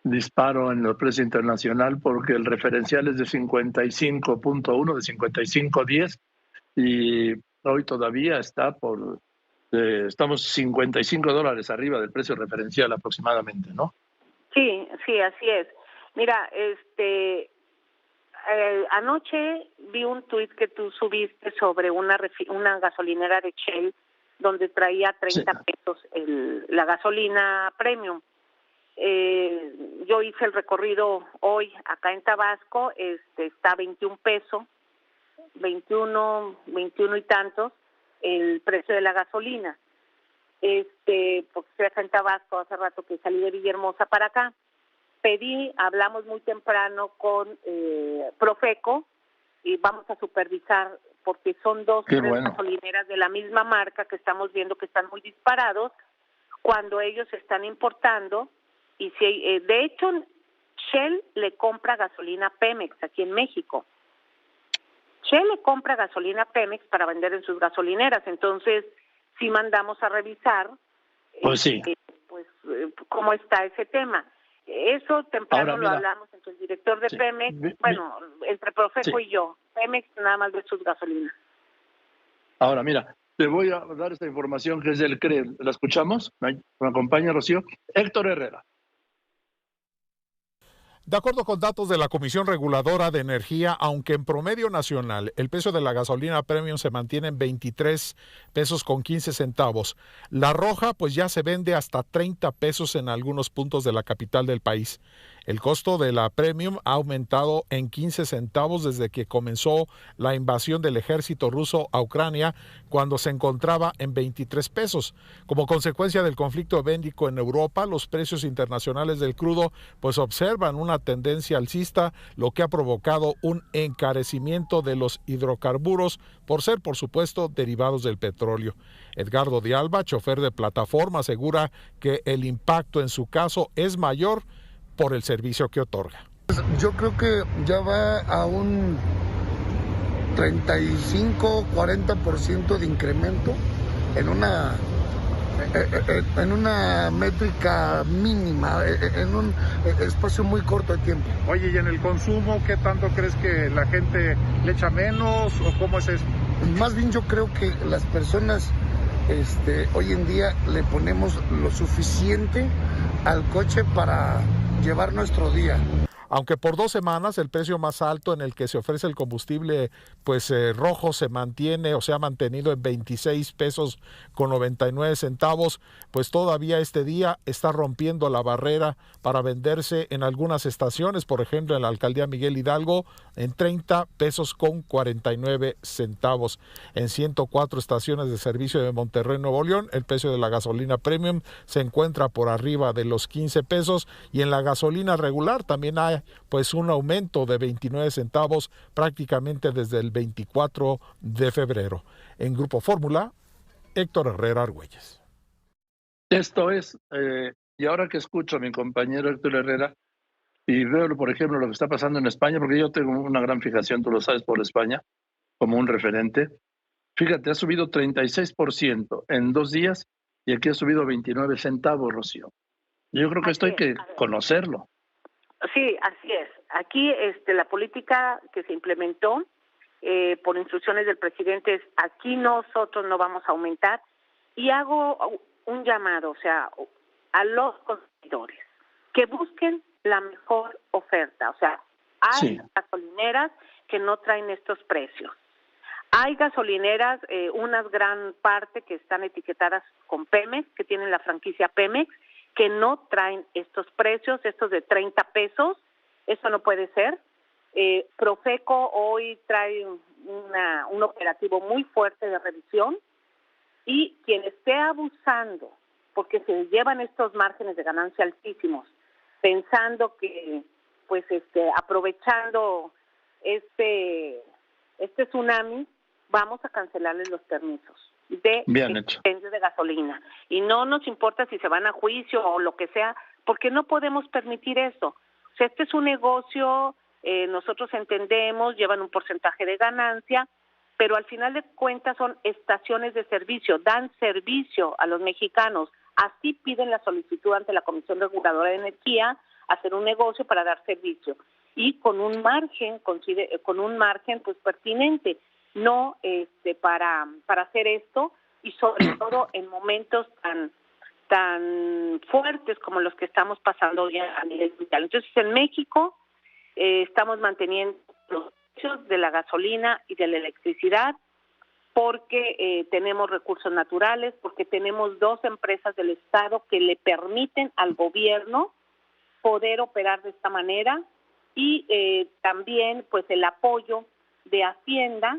[SPEAKER 14] disparo en el precio internacional? Porque el referencial es de 55.1, de 55.10, y hoy todavía está estamos $55 arriba del precio referencial aproximadamente, ¿no?
[SPEAKER 13] Sí, así es. Mira, anoche vi un tuit que tú subiste sobre una gasolinera de Shell donde traía 30 pesos la gasolina premium. Yo hice el recorrido hoy acá en Tabasco, está 21 pesos, 21 y tantos el precio de la gasolina. Porque estoy acá en Tabasco, hace rato que salí de Villahermosa para acá. Hablamos muy temprano con Profeco y vamos a supervisar, porque son 2 gasolineras de la misma marca que estamos viendo que están muy disparados cuando ellos están importando. Y de hecho, Shell le compra gasolina a Pemex aquí en México. Shell le compra gasolina a Pemex para vender en sus gasolineras. Entonces, sí mandamos a revisar cómo está ese tema. Eso temprano lo hablamos entre el director de Pemex, entre Profeco y yo. Pemex nada más de sus gasolinas.
[SPEAKER 14] Ahora, mira, te voy a dar esta información que es del CRE. ¿La escuchamos? ¿Me acompaña, Rocío? Héctor Herrera.
[SPEAKER 5] De acuerdo con datos de la Comisión Reguladora de Energía, aunque en promedio nacional el precio de la gasolina premium se mantiene en 23 pesos con 15 centavos, la roja pues ya se vende hasta 30 pesos en algunos puntos de la capital del país. El costo de la premium ha aumentado en 15 centavos desde que comenzó la invasión del ejército ruso a Ucrania, cuando se encontraba en 23 pesos. Como consecuencia del conflicto bélico en Europa, los precios internacionales del crudo pues observan una tendencia alcista, lo que ha provocado un encarecimiento de los hidrocarburos por ser, por supuesto, derivados del petróleo. Edgardo de Alba, chofer de plataforma, asegura que el impacto en su caso es mayor por el servicio que otorga.
[SPEAKER 15] Yo creo que ya va a un 35-40% de incremento en una métrica mínima, en un espacio muy corto de tiempo.
[SPEAKER 5] Oye, ¿y en el consumo qué tanto crees que la gente le echa menos o cómo es eso?
[SPEAKER 15] Más bien yo creo que las personas hoy en día le ponemos lo suficiente al coche para llevar nuestro día.
[SPEAKER 5] Aunque por 2 semanas el precio más alto en el que se ofrece el combustible rojo se mantiene o se ha mantenido en 26 pesos con 99 centavos, pues todavía este día está rompiendo la barrera para venderse en algunas estaciones, por ejemplo en la alcaldía Miguel Hidalgo en 30 pesos con 49 centavos. En 104 estaciones de servicio de Monterrey, Nuevo León, el precio de la gasolina premium se encuentra por arriba de los 15 pesos y en la gasolina regular también hay pues un aumento de 29 centavos prácticamente desde el 24 de febrero. En Grupo Fórmula, Héctor Herrera Argüelles.
[SPEAKER 14] Esto es, y ahora que escucho a mi compañero Héctor Herrera y veo, por ejemplo, lo que está pasando en España, porque yo tengo una gran fijación, tú lo sabes, por España, como un referente. Fíjate, ha subido 36% en 2 días y aquí ha subido 29 centavos, Rocío. Yo creo que esto hay que conocerlo.
[SPEAKER 13] Sí, así es. aquí la política que se implementó por instrucciones del presidente es: aquí nosotros no vamos a aumentar, y hago un llamado, a los consumidores que busquen la mejor oferta. Hay gasolineras que no traen estos precios. Hay gasolineras, una gran parte que están etiquetadas con Pemex, que tienen la franquicia Pemex, que no traen estos precios, estos de 30 pesos. Eso no puede ser. Profeco hoy trae un operativo muy fuerte de revisión, y quien esté abusando, porque se llevan estos márgenes de ganancia altísimos, pensando que, aprovechando este tsunami, vamos a cancelarles los permisos de expendio de gasolina. Y no nos importa si se van a juicio o lo que sea, porque no podemos permitir eso. Este es un negocio, nosotros entendemos, llevan un porcentaje de ganancia, pero al final de cuentas son estaciones de servicio, dan servicio a los mexicanos. Así piden la solicitud ante la Comisión Reguladora de Energía, hacer un negocio para dar servicio, y con un margen pues pertinente, no para hacer esto, y sobre todo en momentos tan fuertes como los que estamos pasando hoy a nivel mundial. Entonces, en México estamos manteniendo los precios de la gasolina y de la electricidad, porque tenemos recursos naturales, porque tenemos 2 empresas del Estado que le permiten al gobierno poder operar de esta manera, y también pues el apoyo de Hacienda,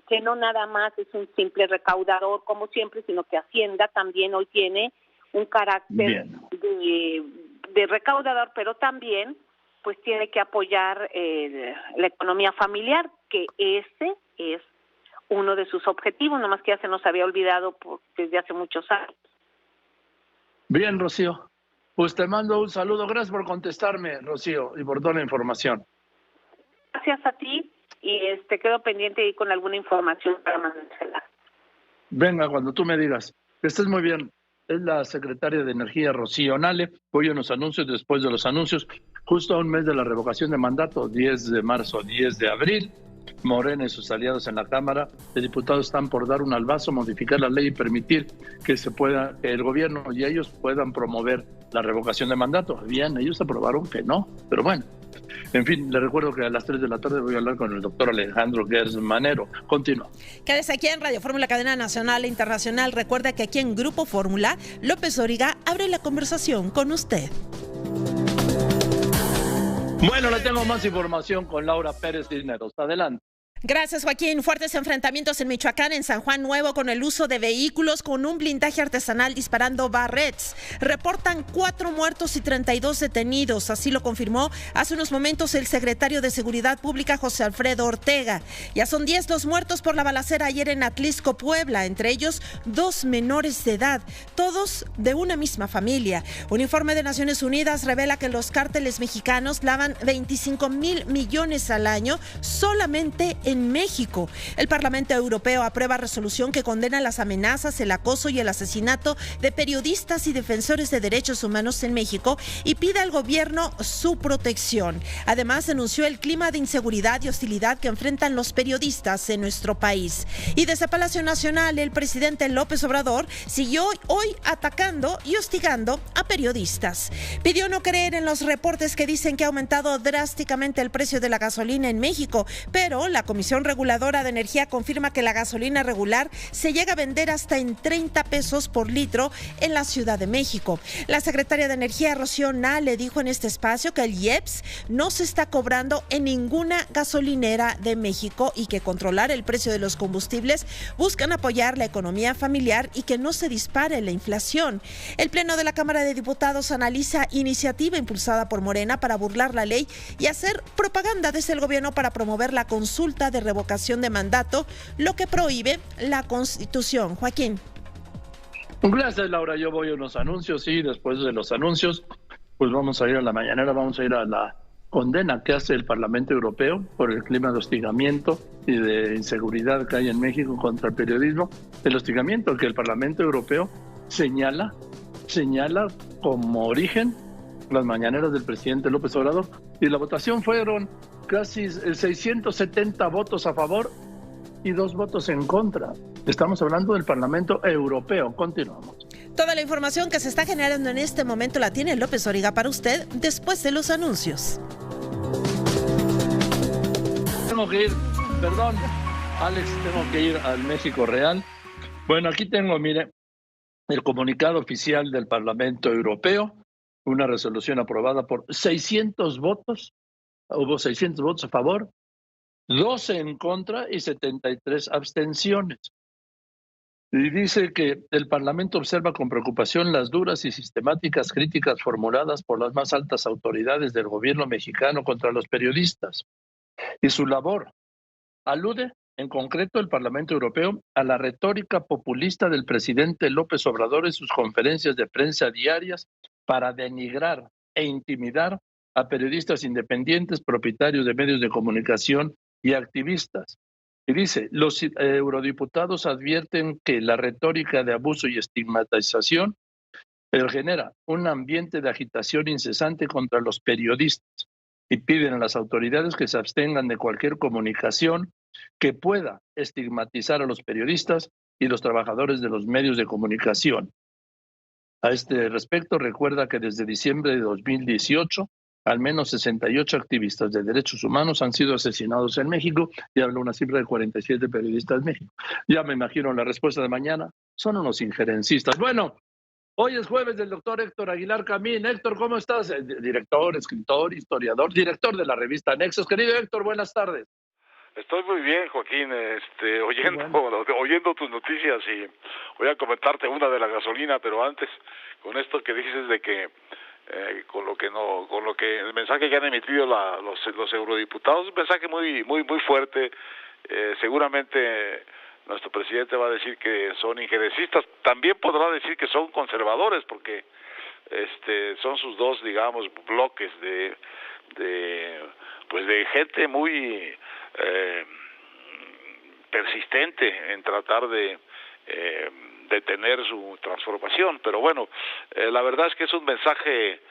[SPEAKER 13] que no nada más es un simple recaudador como siempre, sino que Hacienda también hoy tiene un carácter de recaudador, pero también pues tiene que apoyar la economía familiar, que ese es uno de sus objetivos, nomás que ya se nos había olvidado desde hace muchos años.
[SPEAKER 14] Bien, Rocío. Pues te mando un saludo. Gracias por contestarme, Rocío, y por toda la información.
[SPEAKER 13] Gracias a ti, y quedo pendiente ahí con alguna información para mandársela.
[SPEAKER 14] Venga, cuando tú me digas. Que estés muy bien. Es la secretaria de Energía, Rocío Nale. Hoy en los anuncios, después de los anuncios, justo a un mes de la revocación de mandato, 10 de marzo, 10 de abril, Morena y sus aliados en la Cámara de Diputados están por dar un albazo, modificar la ley y permitir que el gobierno y ellos puedan promover la revocación de mandato. Bien, ellos aprobaron que no, pero bueno. En fin, les recuerdo que a las 3 de la tarde voy a hablar con el doctor Alejandro Gertz Manero. Continúa.
[SPEAKER 3] Quédese aquí en Radio Fórmula, cadena nacional e internacional. Recuerda que aquí en Grupo Fórmula, López Dóriga abre la conversación con usted.
[SPEAKER 14] Bueno, le tengo más información con Laura Pérez Cisneros. Adelante.
[SPEAKER 3] Gracias, Joaquín. Fuertes enfrentamientos en Michoacán, en San Juan Nuevo, con el uso de vehículos con un blindaje artesanal disparando barrets. Reportan 4 muertos y 32 detenidos. Así lo confirmó hace unos momentos el secretario de Seguridad Pública, José Alfredo Ortega. Ya son 10 los muertos por la balacera ayer en Atlisco, Puebla, entre ellos 2 menores de edad, todos de una misma familia. Un informe de Naciones Unidas revela que los cárteles mexicanos lavan 25,000 millones al año solamente en México. El Parlamento Europeo aprueba resolución que condena las amenazas, el acoso y el asesinato de periodistas y defensores de derechos humanos en México y pide al gobierno su protección. Además, denunció el clima de inseguridad y hostilidad que enfrentan los periodistas en nuestro país. Y desde Palacio Nacional, el presidente López Obrador siguió hoy atacando y hostigando a periodistas. Pidió no creer en los reportes que dicen que ha aumentado drásticamente el precio de la gasolina en México, pero la Comisión Reguladora de Energía confirma que la gasolina regular se llega a vender hasta en 30 pesos por litro en la Ciudad de México. La secretaria de Energía, Rocío Nale, dijo en este espacio que el IEPS no se está cobrando en ninguna gasolinera de México y que controlar el precio de los combustibles buscan apoyar la economía familiar y que no se dispare la inflación. El Pleno de la Cámara de Diputados analiza iniciativa impulsada por Morena para burlar la ley y hacer propaganda desde el gobierno para promover la consulta de revocación de mandato, lo que prohíbe la Constitución. Joaquín.
[SPEAKER 14] Gracias, Laura. Yo voy a unos anuncios y después de los anuncios, pues vamos a ir a la mañanera, vamos a ir a la condena que hace el Parlamento Europeo por el clima de hostigamiento y de inseguridad que hay en México contra el periodismo. El hostigamiento que el Parlamento Europeo señala como origen las mañaneras del presidente López Obrador,
[SPEAKER 2] Y la votación fueron casi 670 votos a favor y 2 votos en contra. Estamos hablando del Parlamento Europeo. Continuamos.
[SPEAKER 3] Toda la información que se está generando en este momento la tiene López Dóriga para usted después de los anuncios.
[SPEAKER 2] Tengo que ir, perdón, Alex, tengo que ir al México Real. Bueno, aquí tengo, mire, el comunicado oficial del Parlamento Europeo, una resolución aprobada por 600 votos, hubo 600 votos a favor, 12 en contra y 73 abstenciones. Y dice que el Parlamento observa con preocupación las duras y sistemáticas críticas formuladas por las más altas autoridades del gobierno mexicano contra los periodistas y su labor. Alude, en concreto, el Parlamento Europeo a la retórica populista del presidente López Obrador en sus conferencias de prensa diarias para denigrar e intimidar a periodistas independientes, propietarios de medios de comunicación y activistas. Y dice, los eurodiputados advierten que la retórica de abuso y estigmatización genera un ambiente de agitación incesante contra los periodistas y piden a las autoridades que se abstengan de cualquier comunicación que pueda estigmatizar a los periodistas y los trabajadores de los medios de comunicación. A este respecto, recuerda que desde diciembre de 2018, al menos 68 activistas de derechos humanos han sido asesinados en México y habla una cifra de 47 periodistas en México. Ya me imagino la respuesta de mañana, son unos injerencistas. Bueno, hoy es jueves del doctor Héctor Aguilar Camín. Héctor, ¿cómo estás? Director, escritor, historiador, director de la revista Nexos. Querido Héctor, buenas tardes.
[SPEAKER 16] Estoy muy bien, Joaquín, oyendo tus noticias, y voy a comentarte una de la gasolina, pero antes, con esto que dices de que con lo que el mensaje que han emitido los eurodiputados, un mensaje muy fuerte. Seguramente nuestro presidente va a decir que son injerencistas, también podrá decir que son conservadores, porque son sus dos, digamos, bloques de gente muy persistente en tratar de detener su transformación. Pero bueno, la verdad es que es un mensaje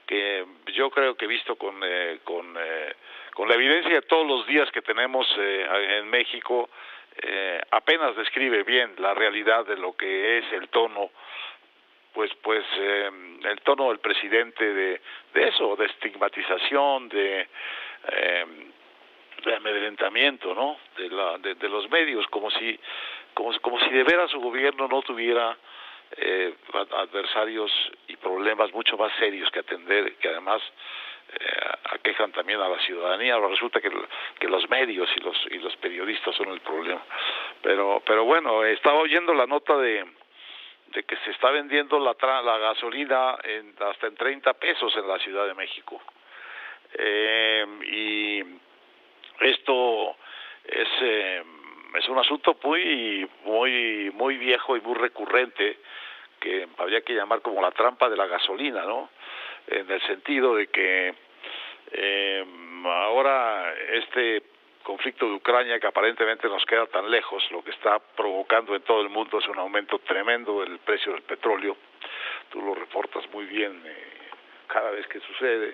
[SPEAKER 16] que yo creo que, visto con la evidencia de todos los días que tenemos en México, apenas describe bien la realidad de lo que es el tono, el tono del presidente de eso, de estigmatización, de amedrentamiento, ¿no? De los medios, como si de veras su gobierno no tuviera adversarios y problemas mucho más serios que atender, que además aquejan también a la ciudadanía. Ahora resulta que los medios y los periodistas son el problema. Pero bueno, estaba oyendo la nota de que se está vendiendo la gasolina hasta en 30 pesos en la Ciudad de México. Y esto es un asunto muy viejo y muy recurrente, que habría que llamar como la trampa de la gasolina, ¿no? En el sentido de que ahora este conflicto de Ucrania, que aparentemente nos queda tan lejos, lo que está provocando en todo el mundo es un aumento tremendo del precio del petróleo. Tú lo reportas muy bien cada vez que sucede,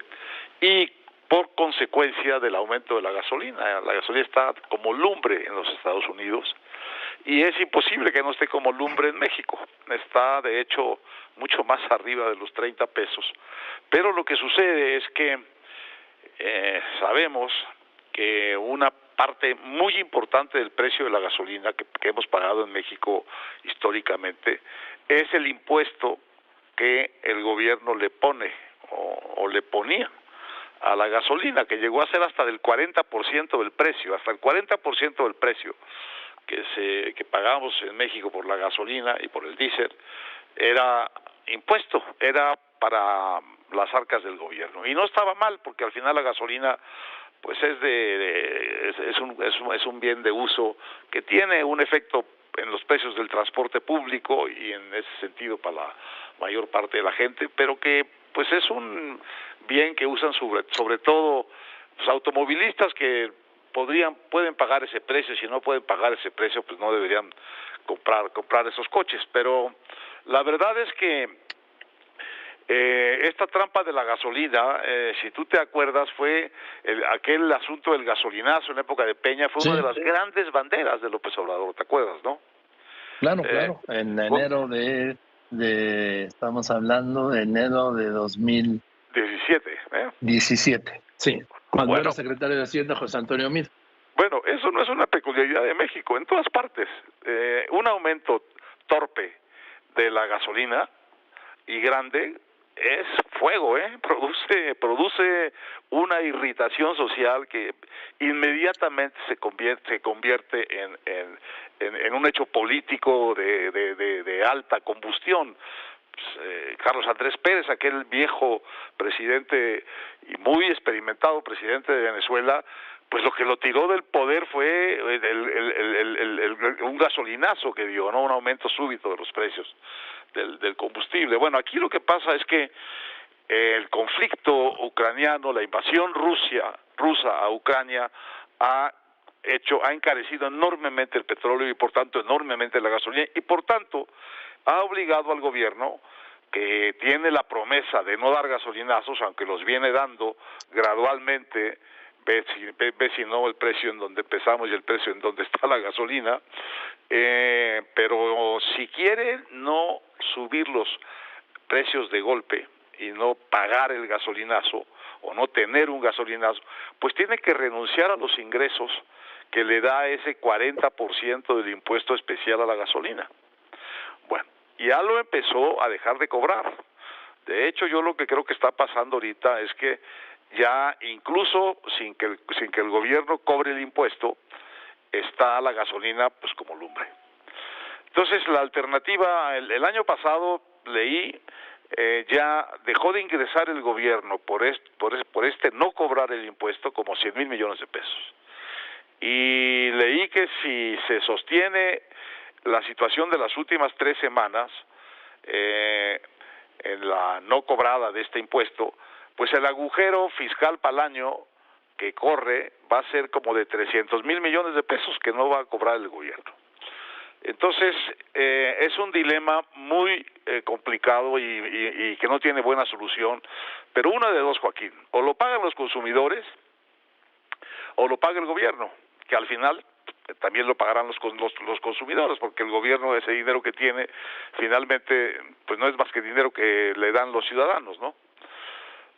[SPEAKER 16] y por consecuencia del aumento de la gasolina. La gasolina está como lumbre en los Estados Unidos, y es imposible que no esté como lumbre en México. Está, de hecho, mucho más arriba de los 30 pesos. Pero lo que sucede es que sabemos que una parte muy importante del precio de la gasolina que hemos pagado en México históricamente es el impuesto que el gobierno le pone o le ponía a la gasolina, que llegó a ser hasta del 40% del precio, hasta el 40% del precio que pagamos en México por la gasolina y por el diésel era impuesto, era para las arcas del gobierno. Y no estaba mal, porque al final la gasolina pues es un bien de uso que tiene un efecto en los precios del transporte público, y en ese sentido para la mayor parte de la gente, pero que pues es un bien que usan sobre todo los automovilistas, que pueden pagar ese precio. Si no pueden pagar ese precio, pues no deberían comprar esos coches. Pero la verdad es que Esta trampa de la gasolina, si tú te acuerdas, fue aquel asunto del gasolinazo en la época de Peña, fue una de las grandes banderas de López Obrador, ¿te acuerdas, no?
[SPEAKER 14] Claro, en enero estamos hablando de enero de 2017. 17, sí, cuando era secretario de Hacienda José Antonio Meade.
[SPEAKER 16] Bueno, eso no es una peculiaridad de México, en todas partes. Un aumento torpe de la gasolina y grande es fuego, produce una irritación social que inmediatamente se convierte en un hecho político de alta combustión. Carlos Andrés Pérez, aquel viejo presidente y muy experimentado presidente de Venezuela, pues lo que lo tiró del poder fue un gasolinazo que dio, ¿no? Un aumento súbito de los precios del combustible. Bueno, aquí lo que pasa es que el conflicto ucraniano, la invasión rusa a Ucrania ha encarecido enormemente el petróleo y por tanto enormemente la gasolina y por tanto ha obligado al gobierno, que tiene la promesa de no dar gasolinazos, aunque los viene dando gradualmente, ve si no el precio en donde empezamos y el precio en donde está la gasolina, pero si quiere no subir los precios de golpe y no pagar el gasolinazo o no tener un gasolinazo, pues tiene que renunciar a los ingresos que le da ese 40% del impuesto especial a la gasolina. Bueno, ya lo empezó a dejar de cobrar. De hecho, yo lo que creo que está pasando ahorita es que ya incluso sin que el gobierno cobre el impuesto, está la gasolina pues como lumbre. Entonces la alternativa, el año pasado leí, ya dejó de ingresar el gobierno por este no cobrar el impuesto como 100,000 millones de pesos. Y leí que si se sostiene la situación de las últimas 3 semanas, en la no cobrada de este impuesto, pues el agujero fiscal para el año que corre va a ser como de 300,000 millones de pesos que no va a cobrar el gobierno. Entonces, es un dilema muy complicado y que no tiene buena solución, pero una de dos, Joaquín, o lo pagan los consumidores o lo paga el gobierno, que al final también lo pagarán los consumidores, porque el gobierno, ese dinero que tiene, finalmente, pues no es más que dinero que le dan los ciudadanos, ¿no?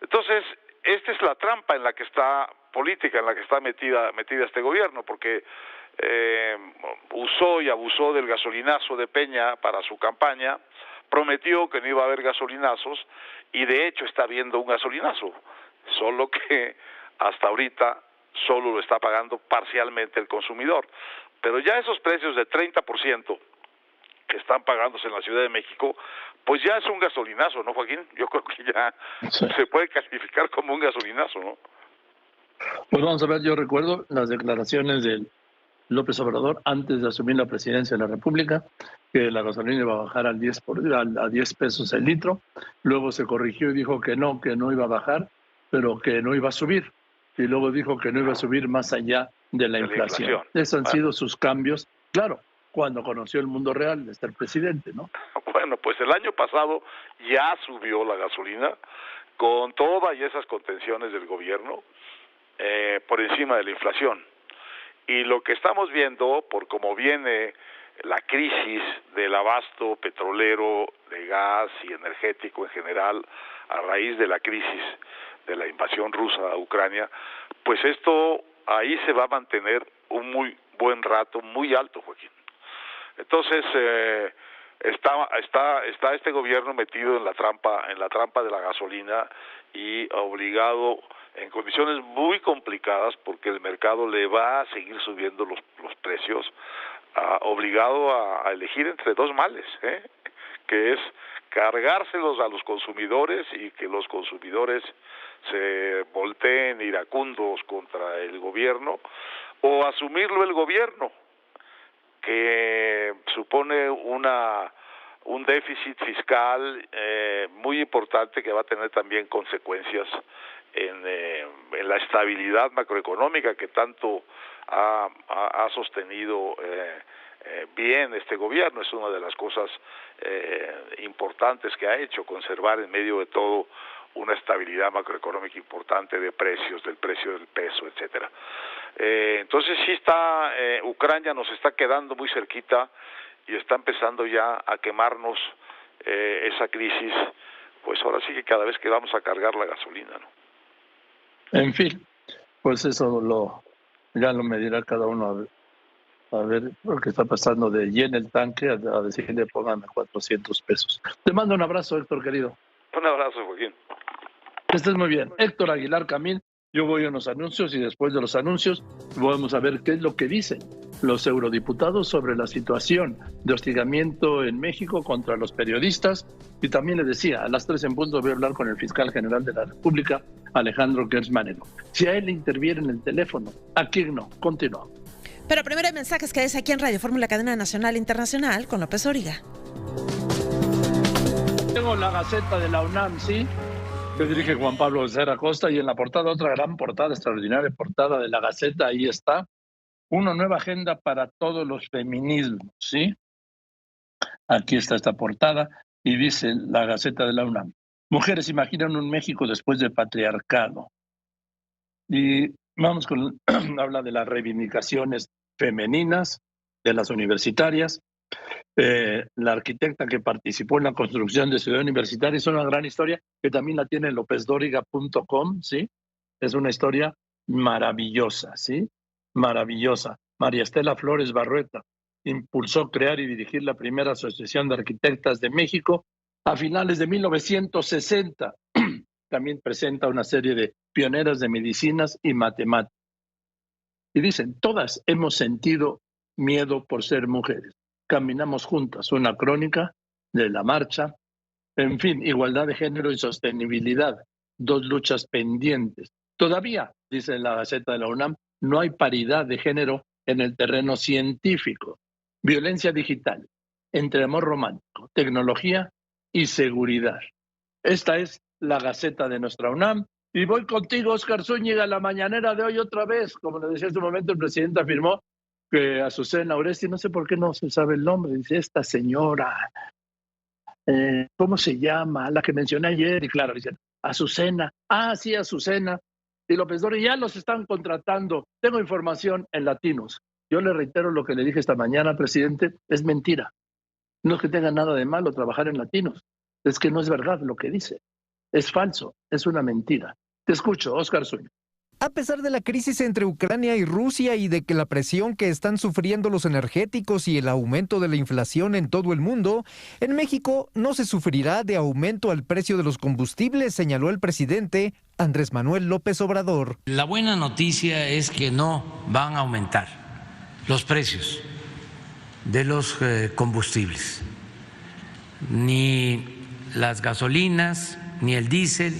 [SPEAKER 16] Entonces, esta es la trampa en la que está política, en la que está metida este gobierno, porque usó y abusó del gasolinazo de Peña para su campaña, prometió que no iba a haber gasolinazos, y de hecho está habiendo un gasolinazo, solo que hasta ahorita solo lo está pagando parcialmente el consumidor. Pero ya esos precios de 30% que están pagándose en la Ciudad de México, pues ya es un gasolinazo, ¿no, Joaquín? Yo creo que ya se puede calificar como un gasolinazo, ¿no?
[SPEAKER 14] Pues vamos a ver, yo recuerdo las declaraciones de López Obrador antes de asumir la presidencia de la República, que la gasolina iba a bajar a 10 pesos el litro, luego se corrigió y dijo que no iba a bajar, pero que no iba a subir, y luego dijo que no iba a subir más allá de la inflación. Esos han sido sus cambios, claro, cuando conoció el mundo real de ser presidente, ¿no?
[SPEAKER 16] Bueno, pues el año pasado ya subió la gasolina con todas esas contenciones del gobierno por encima de la inflación. Y lo que estamos viendo, por cómo viene la crisis del abasto petrolero, de gas y energético en general, a raíz de la crisis de la invasión rusa a Ucrania, pues esto ahí se va a mantener un muy buen rato, muy alto, Joaquín. Entonces, está este gobierno metido en la trampa de la gasolina y obligado en condiciones muy complicadas, porque el mercado le va a seguir subiendo los precios, obligado a elegir entre dos males, que es cargárselos a los consumidores y que los consumidores se volteen iracundos contra el gobierno, o asumirlo el gobierno, que supone un déficit fiscal muy importante que va a tener también consecuencias en la estabilidad macroeconómica que tanto ha sostenido bien este gobierno. Es una de las cosas importantes que ha hecho, conservar en medio de todo una estabilidad macroeconómica importante de precios, del precio del peso, etcétera. Entonces sí está, Ucrania nos está quedando muy cerquita y está empezando ya a quemarnos esa crisis, pues ahora sí que cada vez que vamos a cargar la gasolina, ¿no?
[SPEAKER 14] En fin, pues eso ya lo medirá cada uno a ver lo que está pasando de llena el tanque a decirle pónganme 400 pesos. Te mando un abrazo, Héctor, querido.
[SPEAKER 16] Un abrazo, Joaquín.
[SPEAKER 14] Que estés muy bien. Héctor Aguilar Camín, yo voy a unos anuncios y después de los anuncios vamos a ver qué es lo que dicen los eurodiputados sobre la situación de hostigamiento en México contra los periodistas. Y también les decía, a las 3 en punto voy a hablar con el fiscal general de la República, Alejandro Gertz Manero. Si a él le interviene en el teléfono, ¿a quién no? Continúa.
[SPEAKER 3] Pero primero hay mensajes que es aquí en Radio Fórmula, cadena nacional e internacional, con López Dóriga.
[SPEAKER 14] Tengo la Gaceta de la UNAM, ¿sí? Que dirige Juan Pablo Becerra Costa, y en la portada, otra gran portada, extraordinaria portada de la Gaceta, ahí está, una nueva agenda para todos los feminismos, ¿sí? Aquí está esta portada, y dice la Gaceta de la UNAM: mujeres imaginan un México después del patriarcado. Y vamos con, habla de las reivindicaciones femeninas, de las universitarias. La arquitecta que participó en la construcción de Ciudad Universitaria es una gran historia que también la tiene en lopezdoriga.com, ¿sí? Es una historia maravillosa, ¿sí? Maravillosa. María Estela Flores Barrueta impulsó crear y dirigir la primera Asociación de Arquitectas de México a finales de 1960. También presenta una serie de pioneras de medicinas y matemáticas. Y dicen, todas hemos sentido miedo por ser mujeres. Caminamos juntas, una crónica de la marcha. En fin, igualdad de género y sostenibilidad, 2 luchas pendientes. Todavía, dice la Gaceta de la UNAM, no hay paridad de género en el terreno científico. Violencia digital, entre amor romántico, tecnología y seguridad. Esta es la Gaceta de nuestra UNAM. Y voy contigo, Óscar Zúñiga, la mañanera de hoy otra vez. Como le decía en su momento, el presidente afirmó que Azucena Oresti, no sé por qué no se sabe el nombre, dice esta señora, ¿cómo se llama? La que mencioné ayer, y claro, dicen, Azucena, sí, Azucena, y López Dóriga, ya los están contratando. Tengo información en Latinos. Yo le reitero lo que le dije esta mañana, presidente, es mentira. No es que tenga nada de malo trabajar en Latinos, es que no es verdad lo que dice. Es falso, es una mentira. Te escucho, Óscar Zúñiga.
[SPEAKER 4] A pesar de la crisis entre Ucrania y Rusia y de que la presión que están sufriendo los energéticos y el aumento de la inflación en todo el mundo, en México no se sufrirá de aumento al precio de los combustibles, señaló el presidente Andrés Manuel López Obrador.
[SPEAKER 17] La buena noticia es que no van a aumentar los precios de los combustibles, ni las gasolinas, ni el diésel.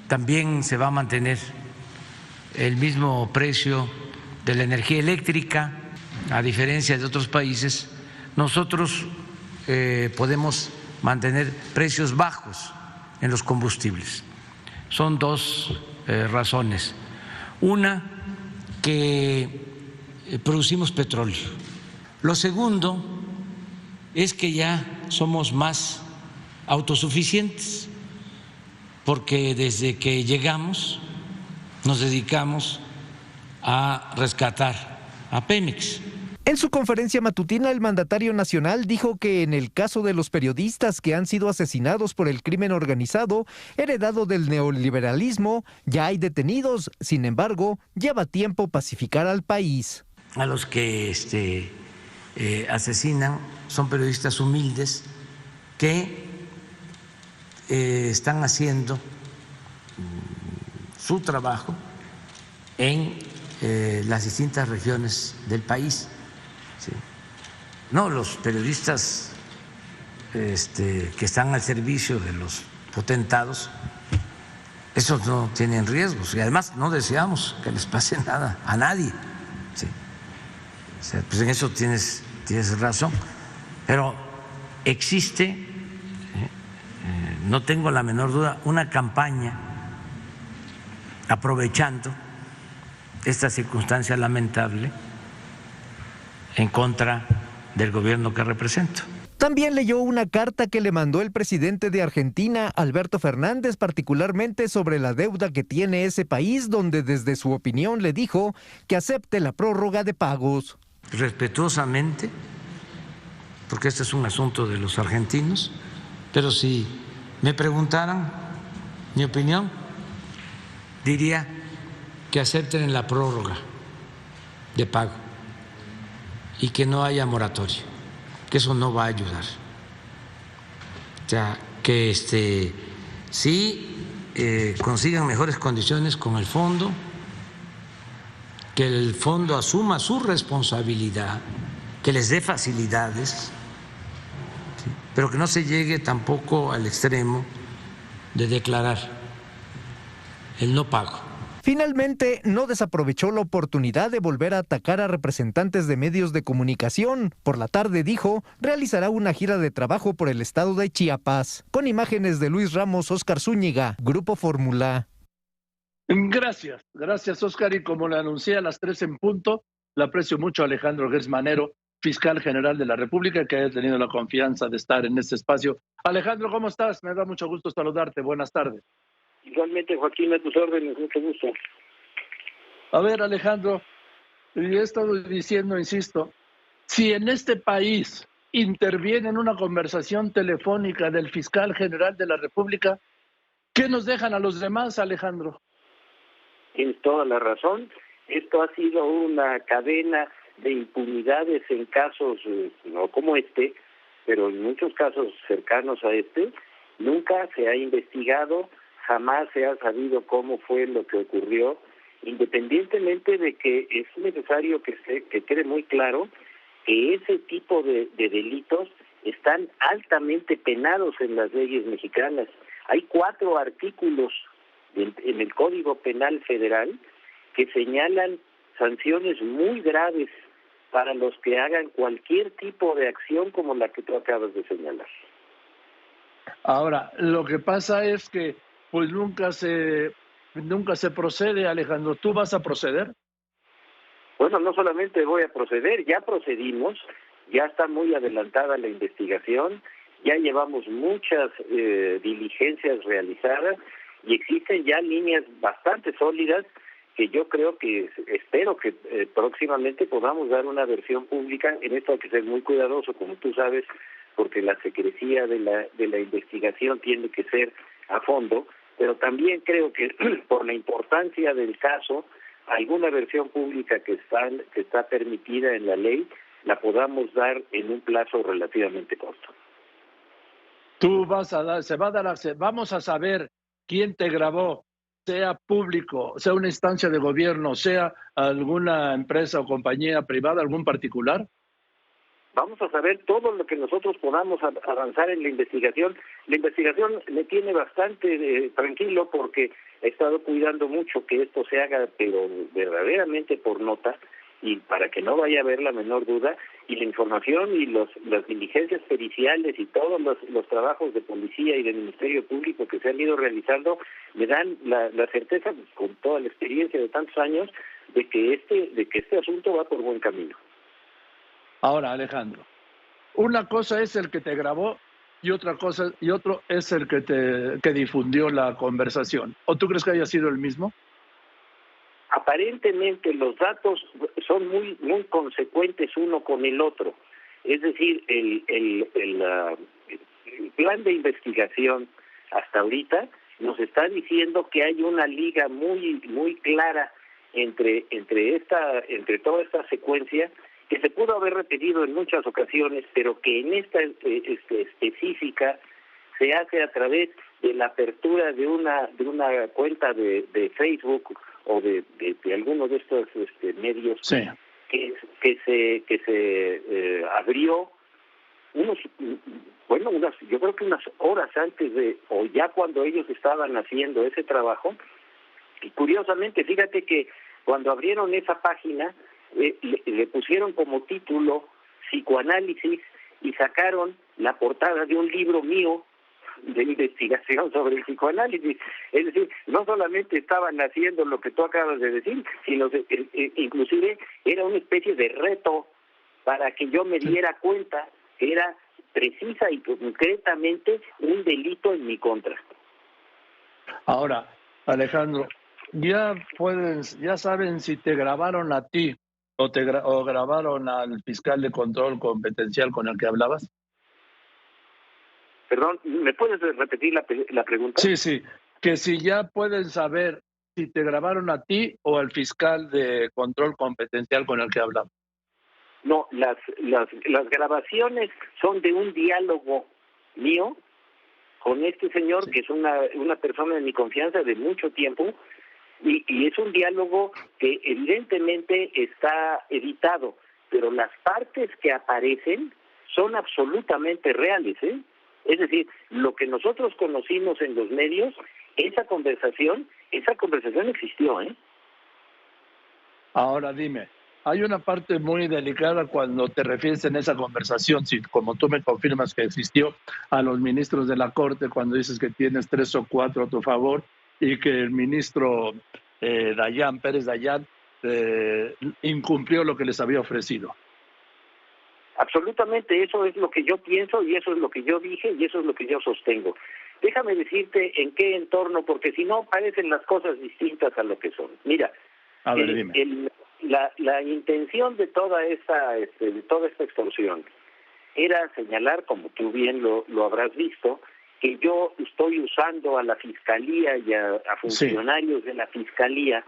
[SPEAKER 17] También se va a mantener el mismo precio de la energía eléctrica. A diferencia de otros países, nosotros podemos mantener precios bajos en los combustibles. Son 2 razones. Una, que producimos petróleo. Lo segundo es que ya somos más autosuficientes, porque desde que llegamos nos dedicamos a rescatar a Pemex.
[SPEAKER 4] En su conferencia matutina, el mandatario nacional dijo que en el caso de los periodistas que han sido asesinados por el crimen organizado, heredado del neoliberalismo, ya hay detenidos. Sin embargo, lleva tiempo pacificar al país.
[SPEAKER 17] A los que asesinan son periodistas humildes que están haciendo su trabajo en las distintas regiones del país. ¿Sí? No, los periodistas que están al servicio de los potentados, esos no tienen riesgos y además no deseamos que les pase nada a nadie. ¿Sí? O sea, pues en eso tienes razón, pero existe, no tengo la menor duda, una campaña aprovechando esta circunstancia lamentable en contra del gobierno que represento.
[SPEAKER 4] También leyó una carta que le mandó el presidente de Argentina, Alberto Fernández, particularmente sobre la deuda que tiene ese país, donde desde su opinión le dijo que acepte la prórroga de pagos.
[SPEAKER 17] Respetuosamente, porque este es un asunto de los argentinos, pero si me preguntaran mi opinión, diría que acepten la prórroga de pago y que no haya moratorio, que eso no va a ayudar. O sea, que sí consigan mejores condiciones con el fondo, que el fondo asuma su responsabilidad, que les dé facilidades, ¿sí? Pero que no se llegue tampoco al extremo de declarar el no pago.
[SPEAKER 4] Finalmente, no desaprovechó la oportunidad de volver a atacar a representantes de medios de comunicación. Por la tarde, dijo, realizará una gira de trabajo por el estado de Chiapas. Con imágenes de Luis Ramos, Óscar Zúñiga, Grupo Fórmula.
[SPEAKER 2] Gracias Óscar, y como le anuncié a las 3 en punto, le aprecio mucho a Alejandro Gertz Manero, fiscal general de la República, que haya tenido la confianza de estar en este espacio. Alejandro, ¿cómo estás? Me da mucho gusto saludarte. Buenas tardes.
[SPEAKER 18] Igualmente, Joaquín, a tus órdenes, mucho gusto.
[SPEAKER 2] A ver, Alejandro, y he estado diciendo, insisto, si en este país interviene en una conversación telefónica del fiscal general de la República, ¿qué nos dejan a los demás, Alejandro?
[SPEAKER 18] Tienes toda la razón. Esto ha sido una cadena de impunidades en casos, no como este, pero en muchos casos cercanos a este. Nunca se ha investigado, jamás se ha sabido cómo fue lo que ocurrió, independientemente de que es necesario que quede muy claro que ese tipo de delitos están altamente penados en las leyes mexicanas. Hay 4 artículos en el Código Penal Federal que señalan sanciones muy graves para los que hagan cualquier tipo de acción como la que tú acabas de señalar.
[SPEAKER 2] Ahora, lo que pasa es que pues nunca se procede, Alejandro. ¿Tú vas a proceder?
[SPEAKER 18] Bueno, no solamente voy a proceder, ya procedimos, ya está muy adelantada la investigación, ya llevamos muchas diligencias realizadas y existen ya líneas bastante sólidas que yo creo que, espero que próximamente podamos dar una versión pública. En esto hay que ser muy cuidadoso, como tú sabes, porque la secrecía de la investigación tiene que ser a fondo, pero también creo que por la importancia del caso, alguna versión pública que está permitida en la ley, la podamos dar en un plazo relativamente corto.
[SPEAKER 2] Vamos a saber quién te grabó, sea público, sea una instancia de gobierno, sea alguna empresa o compañía privada, algún particular.
[SPEAKER 18] Vamos a saber todo lo que nosotros podamos avanzar en la investigación. La investigación me tiene bastante tranquilo porque he estado cuidando mucho que esto se haga, pero verdaderamente por nota, y para que no vaya a haber la menor duda, y la información y las diligencias periciales y todos los trabajos de policía y del Ministerio Público que se han ido realizando me dan la certeza, con toda la experiencia de tantos años, de que este asunto va por buen camino.
[SPEAKER 2] Ahora, Alejandro, una cosa es el que te grabó y otro es el que difundió la conversación. ¿O tú crees que haya sido el mismo?
[SPEAKER 18] Aparentemente los datos son muy consecuentes uno con el otro. Es decir, el plan de investigación hasta ahorita nos está diciendo que hay una liga muy clara entre toda esta secuencia, que se pudo haber repetido en muchas ocasiones, pero que en esta específica se hace a través de la apertura de una cuenta de Facebook o de alguno de estos medios, sí, que se abrió yo creo que unas horas antes o ya cuando ellos estaban haciendo ese trabajo. Y curiosamente, fíjate que cuando abrieron esa página le pusieron como título Psicoanálisis y sacaron la portada de un libro mío de investigación sobre el psicoanálisis. Es decir, no solamente estaban haciendo lo que tú acabas de decir, sino inclusive era una especie de reto para que yo me diera cuenta que era precisa y concretamente un delito en mi contra.
[SPEAKER 14] Ahora, Alejandro, ya saben si te grabaron a ti o grabaron al fiscal de control competencial con el que hablabas.
[SPEAKER 18] Perdón, ¿me puedes repetir la pregunta?
[SPEAKER 14] Sí, que si ya pueden saber si te grabaron a ti o al fiscal de control competencial con el que hablabas.
[SPEAKER 18] No, las grabaciones son de un diálogo mío con este señor, que es una persona de mi confianza de mucho tiempo, y es un diálogo que evidentemente está editado, pero las partes que aparecen son absolutamente reales, ¿eh? Es decir, lo que nosotros conocimos en los medios, esa conversación existió, ¿eh?
[SPEAKER 14] Ahora dime, hay una parte muy delicada cuando te refieres en esa conversación, si como tú me confirmas que existió, a los ministros de la Corte, cuando dices que tienes 3 o 4 a tu favor y que el ministro Pérez Dayán, incumplió lo que les había ofrecido.
[SPEAKER 18] Absolutamente, eso es lo que yo pienso y eso es lo que yo dije y eso es lo que yo sostengo. Déjame decirte en qué entorno, porque si no parecen las cosas distintas a lo que son. Mira,
[SPEAKER 14] a ver, dime.
[SPEAKER 18] La intención de toda esta extorsión era señalar, como tú bien lo habrás visto, que yo estoy usando a la Fiscalía y a funcionarios de la Fiscalía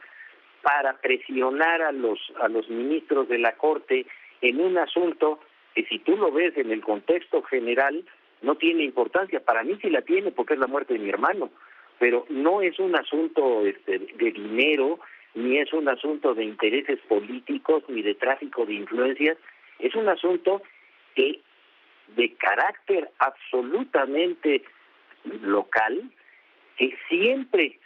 [SPEAKER 18] para presionar a los ministros de la Corte en un asunto que, si tú lo ves en el contexto general, no tiene importancia. Para mí sí la tiene, porque es la muerte de mi hermano, pero no es un asunto de dinero, ni es un asunto de intereses políticos, ni de tráfico de influencias. Es un asunto de carácter absolutamente local, que siempre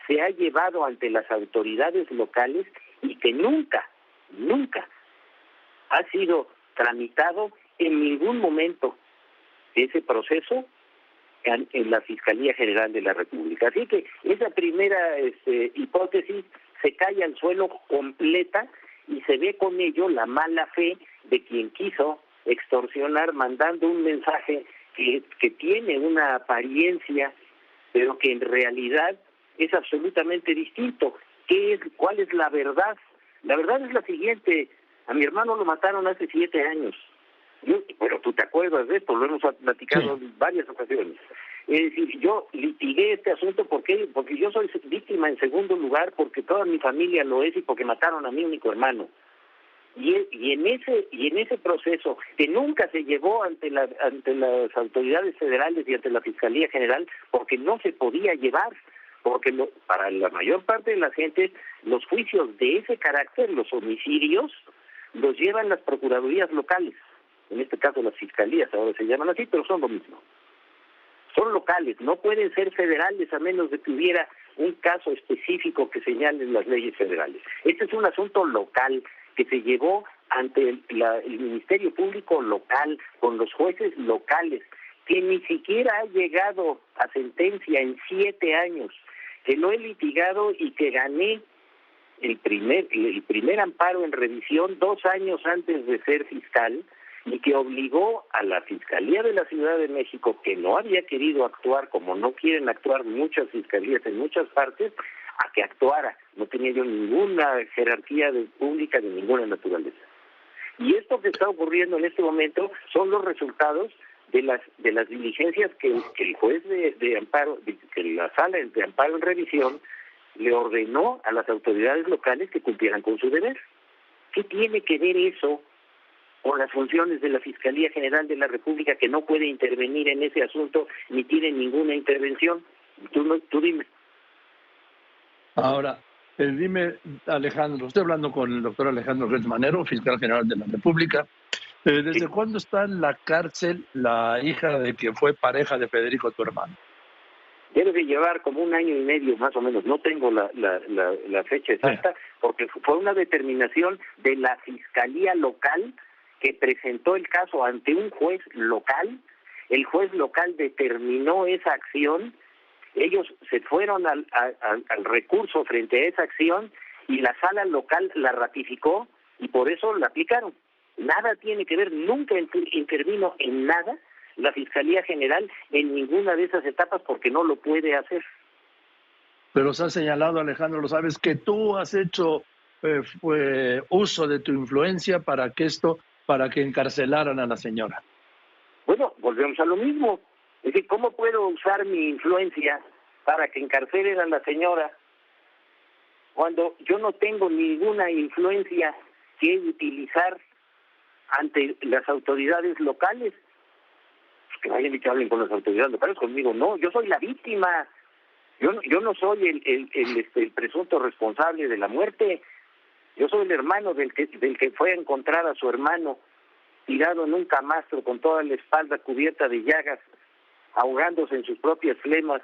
[SPEAKER 18] se ha llevado ante las autoridades locales y que nunca ha sido tramitado en ningún momento ese proceso en la Fiscalía General de la República. Así que esa primera hipótesis se cae al suelo completa y se ve con ello la mala fe de quien quiso extorsionar mandando un mensaje que tiene una apariencia, pero que en realidad es absolutamente distinto. ¿Cuál es la verdad? La verdad es la siguiente: a mi hermano lo mataron hace 7 años. Pero tú te acuerdas de esto, lo hemos platicado en varias ocasiones. Es decir, yo litigué este asunto porque yo soy víctima en segundo lugar, porque toda mi familia lo es y porque mataron a mi único hermano. Y en ese proceso, que nunca se llevó ante las autoridades federales y ante la Fiscalía General, porque no se podía llevar, porque para la mayor parte de la gente los juicios de ese carácter, los homicidios, los llevan las procuradurías locales, en este caso las fiscalías, ahora se llaman así, pero son lo mismo. Son locales, no pueden ser federales a menos de que hubiera un caso específico que señalen las leyes federales. Este es un asunto local que se llevó ante el Ministerio Público local, con los jueces locales, que ni siquiera ha llegado a sentencia en 7 años, que lo he litigado y que gané el primer amparo en revisión 2 años antes de ser fiscal, y que obligó a la Fiscalía de la Ciudad de México, que no había querido actuar como no quieren actuar muchas fiscalías en muchas partes, a que actuara. No tenía yo ninguna jerarquía pública de ninguna naturaleza. Y esto que está ocurriendo en este momento son los resultados de las diligencias que el juez de amparo, que la sala de amparo en revisión le ordenó a las autoridades locales que cumplieran con su deber. ¿Qué tiene que ver eso con las funciones de la Fiscalía General de la República, que no puede intervenir en ese asunto ni tiene ninguna intervención? Tú dime.
[SPEAKER 14] Ahora, dime, Alejandro, estoy hablando con el doctor Alejandro Gertz Manero, fiscal general de la República. ¿Desde cuándo está en la cárcel la hija de que fue pareja de Federico, tu hermano?
[SPEAKER 18] Debe de llevar como 1 año y medio más o menos, no tengo la fecha exacta, porque fue una determinación de la Fiscalía local que presentó el caso ante un juez local. El juez local determinó esa acción, ellos se fueron al recurso frente a esa acción y la sala local la ratificó y por eso la aplicaron. Nada tiene que ver, nunca intervino en nada la Fiscalía General en ninguna de esas etapas porque no lo puede hacer.
[SPEAKER 14] Pero se ha señalado, Alejandro, lo sabes, que tú has hecho uso de tu influencia para que encarcelaran a la señora.
[SPEAKER 18] Bueno, volvemos a lo mismo. Es decir, ¿cómo puedo usar mi influencia para que encarcelen a la señora cuando yo no tengo ninguna influencia que utilizar ante las autoridades locales? Pues que vayan y que hablen con las autoridades locales, conmigo no. Yo soy la víctima. Yo no soy el presunto responsable de la muerte. Yo soy el hermano del que fue a encontrar a su hermano tirado en un camastro con toda la espalda cubierta de llagas, ahogándose en sus propias flemas,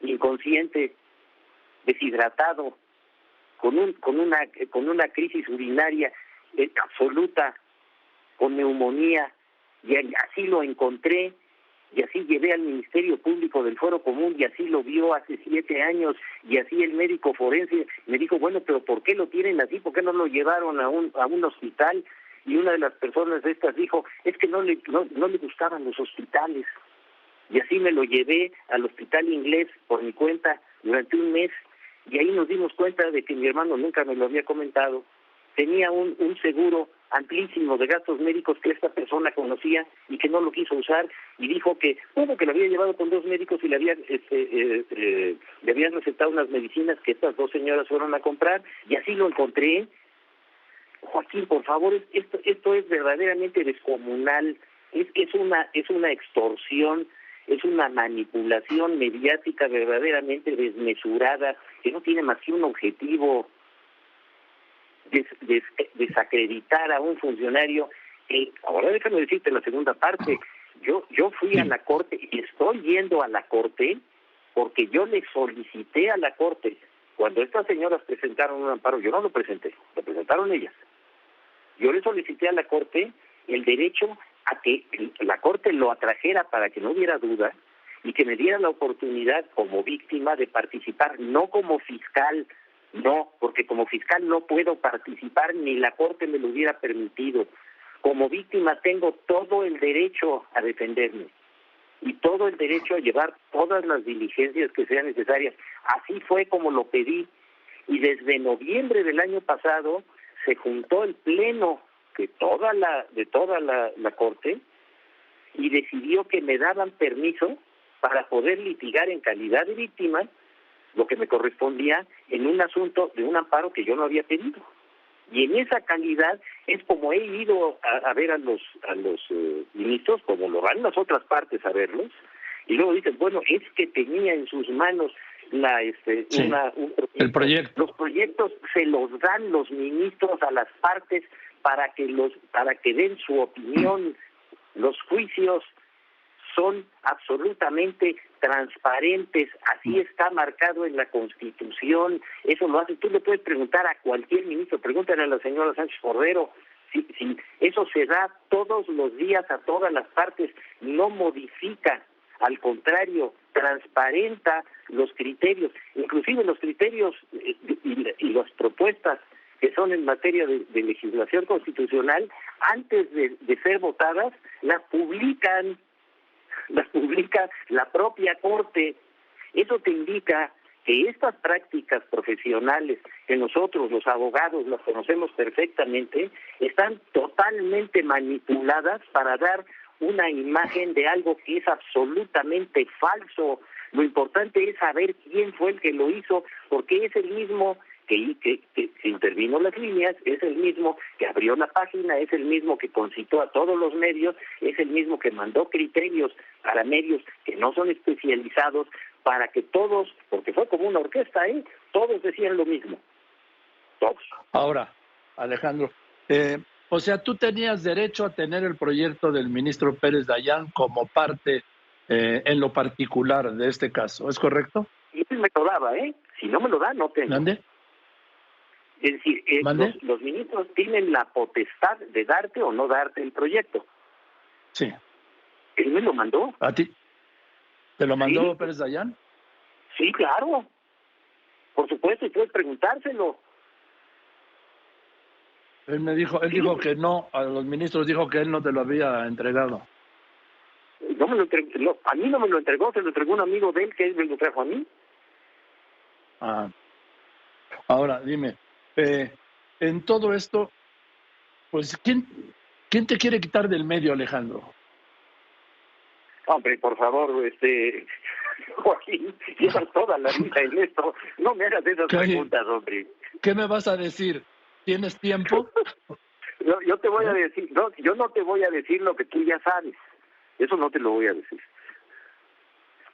[SPEAKER 18] inconsciente, deshidratado, con una crisis urinaria absoluta, con neumonía, y así lo encontré, y así llevé al Ministerio Público del Fuero Común, y así lo vio hace 7 años, y así el médico forense me dijo, bueno, pero ¿por qué lo tienen así? ¿Por qué no lo llevaron a un hospital? Y una de las personas de estas dijo, es que no le gustaban los hospitales. Y así me lo llevé al hospital inglés por mi cuenta durante un mes, y ahí nos dimos cuenta de que mi hermano nunca me lo había comentado. Tenía un seguro amplísimo de gastos médicos que esta persona conocía y que no lo quiso usar, y dijo que uno que lo había llevado con 2 médicos y le habían recetado unas medicinas que estas 2 señoras fueron a comprar, y así lo encontré. Joaquín, por favor, esto es verdaderamente descomunal, es una extorsión, es una manipulación mediática verdaderamente desmesurada, que no tiene más que un objetivo: desacreditar a un funcionario. Ahora déjame decirte la segunda parte. Yo fui a la Corte y estoy yendo a la Corte porque yo le solicité a la Corte. Cuando estas señoras presentaron un amparo, yo no lo presenté, lo presentaron ellas. Yo le solicité a la Corte el derecho a que la Corte lo atrajera para que no hubiera duda y que me diera la oportunidad como víctima de participar, no como fiscal, no, porque como fiscal no puedo participar, ni la Corte me lo hubiera permitido. Como víctima tengo todo el derecho a defenderme y todo el derecho a llevar todas las diligencias que sean necesarias. Así fue como lo pedí, y desde noviembre del año pasado se juntó el pleno de toda la Corte y decidió que me daban permiso para poder litigar en calidad de víctima lo que me correspondía en un asunto de un amparo que yo no había pedido. Y en esa calidad es como he ido a ver a los ministros, como lo van las otras partes a verlos, y luego dicen, bueno, es que tenía en sus manos
[SPEAKER 14] el proyecto.
[SPEAKER 18] Los proyectos se los dan los ministros a las partes para que den su opinión. Los juicios son absolutamente transparentes, así está marcado en la Constitución. Eso lo hace, tú le puedes preguntar a cualquier ministro, pregúntale a la señora Sánchez Cordero, si eso se da todos los días a todas las partes, no modifica, al contrario, transparenta los criterios, inclusive los criterios y las propuestas que son en materia de legislación constitucional, antes de ser votadas, las publica la propia Corte. Eso te indica que estas prácticas profesionales, que nosotros los abogados las conocemos perfectamente, están totalmente manipuladas para dar una imagen de algo que es absolutamente falso. Lo importante es saber quién fue el que lo hizo, porque es el mismo que intervino las líneas, es el mismo que abrió la página, es el mismo que concitó a todos los medios, es el mismo que mandó criterios para medios que no son especializados, para que todos, porque fue como una orquesta, todos decían lo mismo. Todos.
[SPEAKER 14] Ahora, Alejandro, o sea, tú tenías derecho a tener el proyecto del ministro Pérez Dayán como parte en lo particular de este caso, ¿es correcto?
[SPEAKER 18] Y él me lo daba, si no me lo da, no tengo.
[SPEAKER 14] ¿Mande?
[SPEAKER 18] Es decir, los ministros tienen la potestad de darte o no darte el proyecto.
[SPEAKER 14] Sí.
[SPEAKER 18] Él me lo mandó.
[SPEAKER 14] ¿A ti? ¿Te lo mandó Pérez Dayán?
[SPEAKER 18] Sí, claro. Por supuesto, y puedes preguntárselo.
[SPEAKER 14] Él dijo que no, a los ministros dijo que él no te lo había entregado.
[SPEAKER 18] No me lo entregó, no, a mí no me lo entregó, se lo entregó un amigo de él que él me lo trajo a mí.
[SPEAKER 14] Ahora, dime, en todo esto, pues, ¿quién te quiere quitar del medio, Alejandro?
[SPEAKER 18] Hombre, por favor, Joaquín, llevas toda la vida en esto. No me hagas esas preguntas, hombre.
[SPEAKER 14] ¿Qué me vas a decir? ¿Tienes tiempo?
[SPEAKER 18] Yo te voy a decir, yo no te voy a decir lo que tú ya sabes. Eso no te lo voy a decir.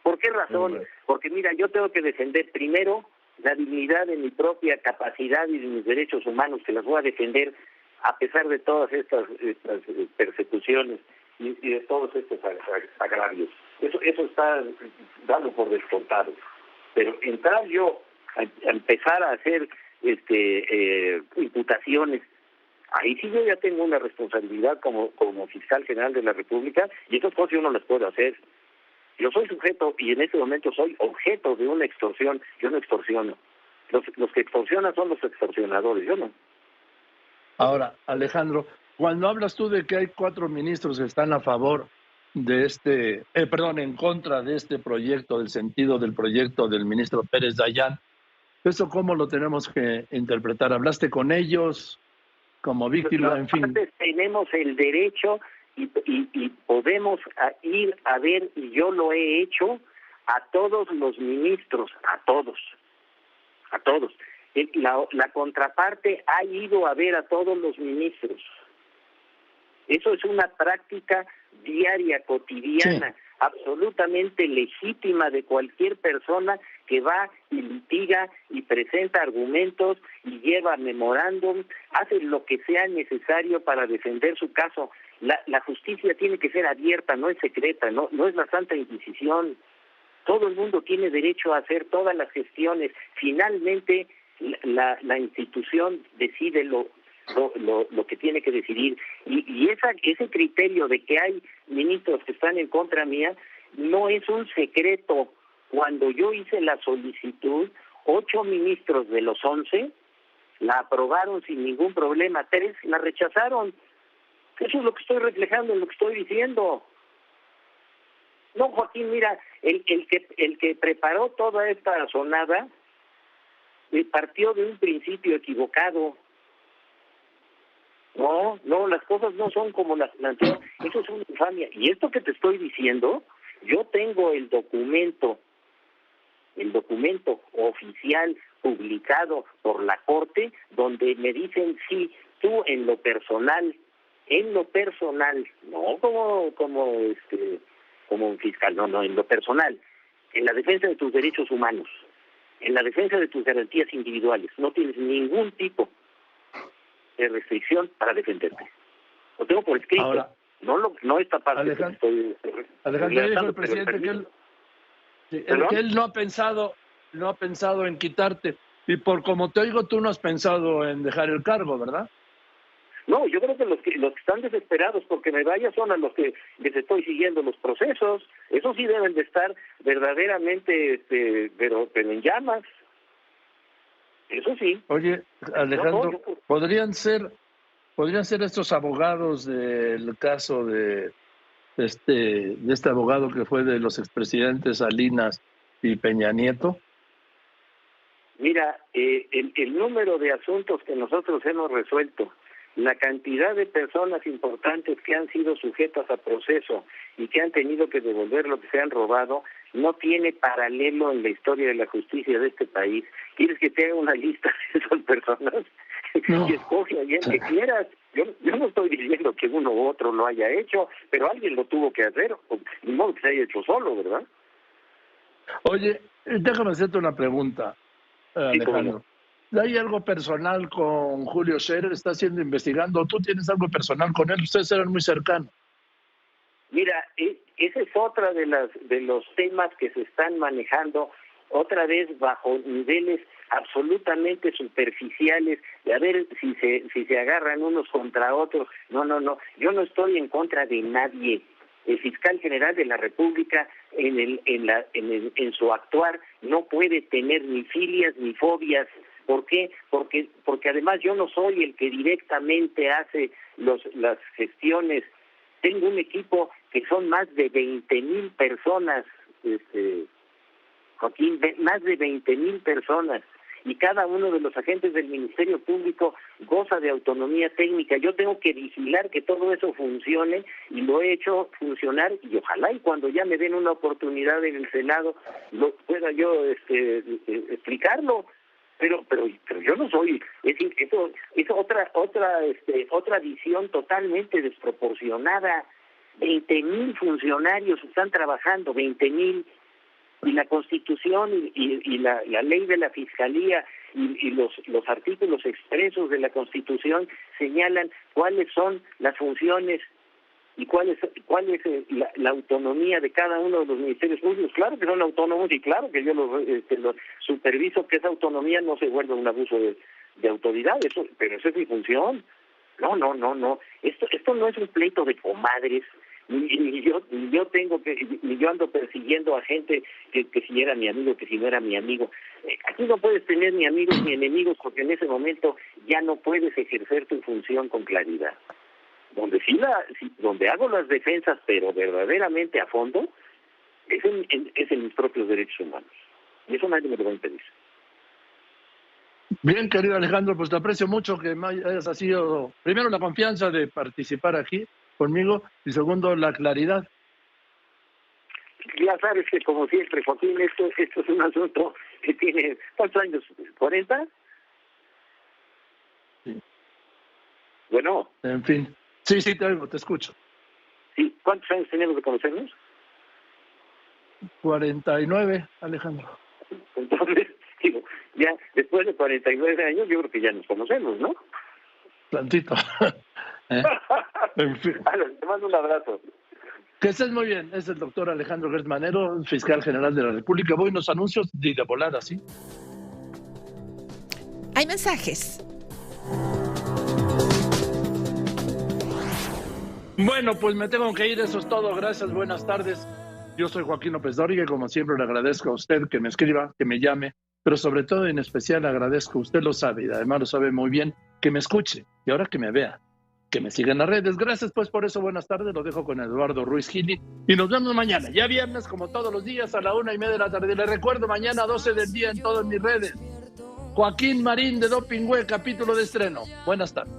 [SPEAKER 18] ¿Por qué razón? Porque mira, yo tengo que defender primero la dignidad de mi propia capacidad y de mis derechos humanos, que las voy a defender a pesar de todas estas persecuciones y de todos estos agravios. Eso está dado por descontado. Pero entrar yo a empezar a hacer imputaciones, ahí sí yo ya tengo una responsabilidad como fiscal general de la República, y esas cosas yo no las puedo hacer. Yo soy sujeto y en este momento soy objeto de una extorsión. Yo no extorsiono. Los que extorsionan son los extorsionadores, yo no.
[SPEAKER 14] Ahora, Alejandro, cuando hablas tú de que hay 4 ministros que están a favor de en contra de este proyecto, del sentido del proyecto del ministro Pérez Dayán, ¿eso cómo lo tenemos que interpretar? ¿Hablaste con ellos como víctima? En fin.
[SPEAKER 18] Tenemos el derecho y podemos ir a ver, y yo lo he hecho, a todos los ministros, a todos. La contraparte ha ido a ver a todos los ministros. Eso es una práctica diaria, cotidiana, absolutamente legítima de cualquier persona que va y litiga y presenta argumentos y lleva memorándum, hace lo que sea necesario para defender su caso. La justicia tiene que ser abierta, no es secreta, no es la Santa Inquisición. Todo el mundo tiene derecho a hacer todas las gestiones. Finalmente, la institución decide lo que tiene que decidir. Y ese criterio de que hay ministros que están en contra mía no es un secreto. Cuando yo hice la solicitud, 8 ministros de los 11 la aprobaron sin ningún problema, 3 la rechazaron. Eso es lo que estoy reflejando en lo que estoy diciendo. No, Joaquín, mira, el que preparó toda esta sonada partió de un principio equivocado. No, las cosas no son como las planteó. Eso es una infamia. Y esto que te estoy diciendo, yo tengo el documento oficial publicado por la Corte, donde me dicen, sí, tú en lo personal, no como un fiscal, no, en lo personal, en la defensa de tus derechos humanos, en la defensa de tus garantías individuales, no tienes ningún tipo de restricción para defenderte. Lo tengo por escrito. Ahora, no esta parte.
[SPEAKER 14] Alejandro, dijo el presidente que él no ha pensado en quitarte, y por como te oigo, tú no has pensado en dejar el cargo, ¿verdad?
[SPEAKER 18] No, yo creo que los que están desesperados porque me vaya son a los que les estoy siguiendo los procesos. Esos sí deben de estar verdaderamente, pero en llamas. Eso sí.
[SPEAKER 14] Oye, Alejandro, ¿podrían ser estos abogados del caso de este abogado que fue de los expresidentes Salinas y Peña Nieto?
[SPEAKER 18] Mira, el número de asuntos que nosotros hemos resuelto, la cantidad de personas importantes que han sido sujetas a proceso y que han tenido que devolver lo que se han robado, no tiene paralelo en la historia de la justicia de este país. ¿Quieres que te haga una lista de esas personas? No. Y escoge a alguien que quieras. Yo no estoy diciendo que uno u otro lo haya hecho, pero alguien lo tuvo que hacer, ni modo que se haya hecho solo, ¿verdad?
[SPEAKER 14] Oye, déjame hacerte una pregunta, Alejandro. ¿Hay algo personal con Julio Scherer? ¿Está siendo investigando? ¿Tú tienes algo personal con él? Ustedes eran muy cercanos.
[SPEAKER 18] Mira, esa es otra de los temas que se están manejando, otra vez bajo niveles absolutamente superficiales, de a ver si se agarran unos contra otros. No. Yo no estoy en contra de nadie. El fiscal general de la República en su actuar no puede tener ni filias ni fobias ¿Por qué? Porque además yo no soy el que directamente hace las gestiones. Tengo un equipo que son más de 20,000 personas, Joaquín, más de 20,000 personas. Y cada uno de los agentes del Ministerio Público goza de autonomía técnica. Yo tengo que vigilar que todo eso funcione y lo he hecho funcionar y ojalá y cuando ya me den una oportunidad en el Senado pueda yo explicarlo. Pero yo no soy, es decir, eso es otra visión totalmente desproporcionada. 20,000 funcionarios están trabajando, 20,000. Y la Constitución y la ley de la Fiscalía y los artículos expresos de la Constitución señalan cuáles son las funciones y cuál es la autonomía de cada uno de los ministerios públicos. Claro que son autónomos y claro que yo los superviso que esa autonomía no se vuelva un abuso de autoridad, pero esa es mi función. No. Esto no es un pleito de comadres. Ni yo ando persiguiendo a gente que si era mi amigo, que si no era mi amigo. Aquí no puedes tener ni amigos ni enemigos porque en ese momento ya no puedes ejercer tu función con claridad. Donde hago las defensas, pero verdaderamente a fondo, es en mis propios derechos humanos. Y eso nadie me lo va a impedir.
[SPEAKER 14] Bien, querido Alejandro, pues te aprecio mucho que me hayas sido, primero, la confianza de participar aquí conmigo y segundo, la claridad.
[SPEAKER 18] Ya sabes que como siempre, Joaquín, esto es un asunto que tiene, ¿cuántos años? ¿40?
[SPEAKER 14] Sí.
[SPEAKER 18] Bueno.
[SPEAKER 14] En fin. Sí, te oigo, te escucho.
[SPEAKER 18] Sí, ¿cuántos años tenemos de conocernos?
[SPEAKER 14] 49, Alejandro.
[SPEAKER 18] Entonces, digo, ya después de 49 años yo creo que ya nos conocemos, ¿no?
[SPEAKER 14] Tantito. En fin.
[SPEAKER 18] Te mando un abrazo.
[SPEAKER 14] Que estés muy bien. Es el doctor Alejandro Gertz Manero, fiscal general de la República. Voy a los anuncios de volada, ¿sí?
[SPEAKER 3] Hay mensajes.
[SPEAKER 14] Bueno, pues me tengo que ir. Eso es todo. Gracias. Buenas tardes. Yo soy Joaquín López Dóriga y como siempre le agradezco a usted que me escriba, que me llame, pero sobre todo en especial agradezco, usted lo sabe y además lo sabe muy bien, que me escuche y ahora que me vea, que me siga en las redes. Gracias pues por eso, buenas tardes, lo dejo con Eduardo Ruiz Gili y nos vemos mañana, ya viernes como todos los días a la 1:30 de la tarde. Les recuerdo mañana a 12 del día en todas mis redes. Joaquín Marín de Dopingüe, capítulo de estreno. Buenas tardes.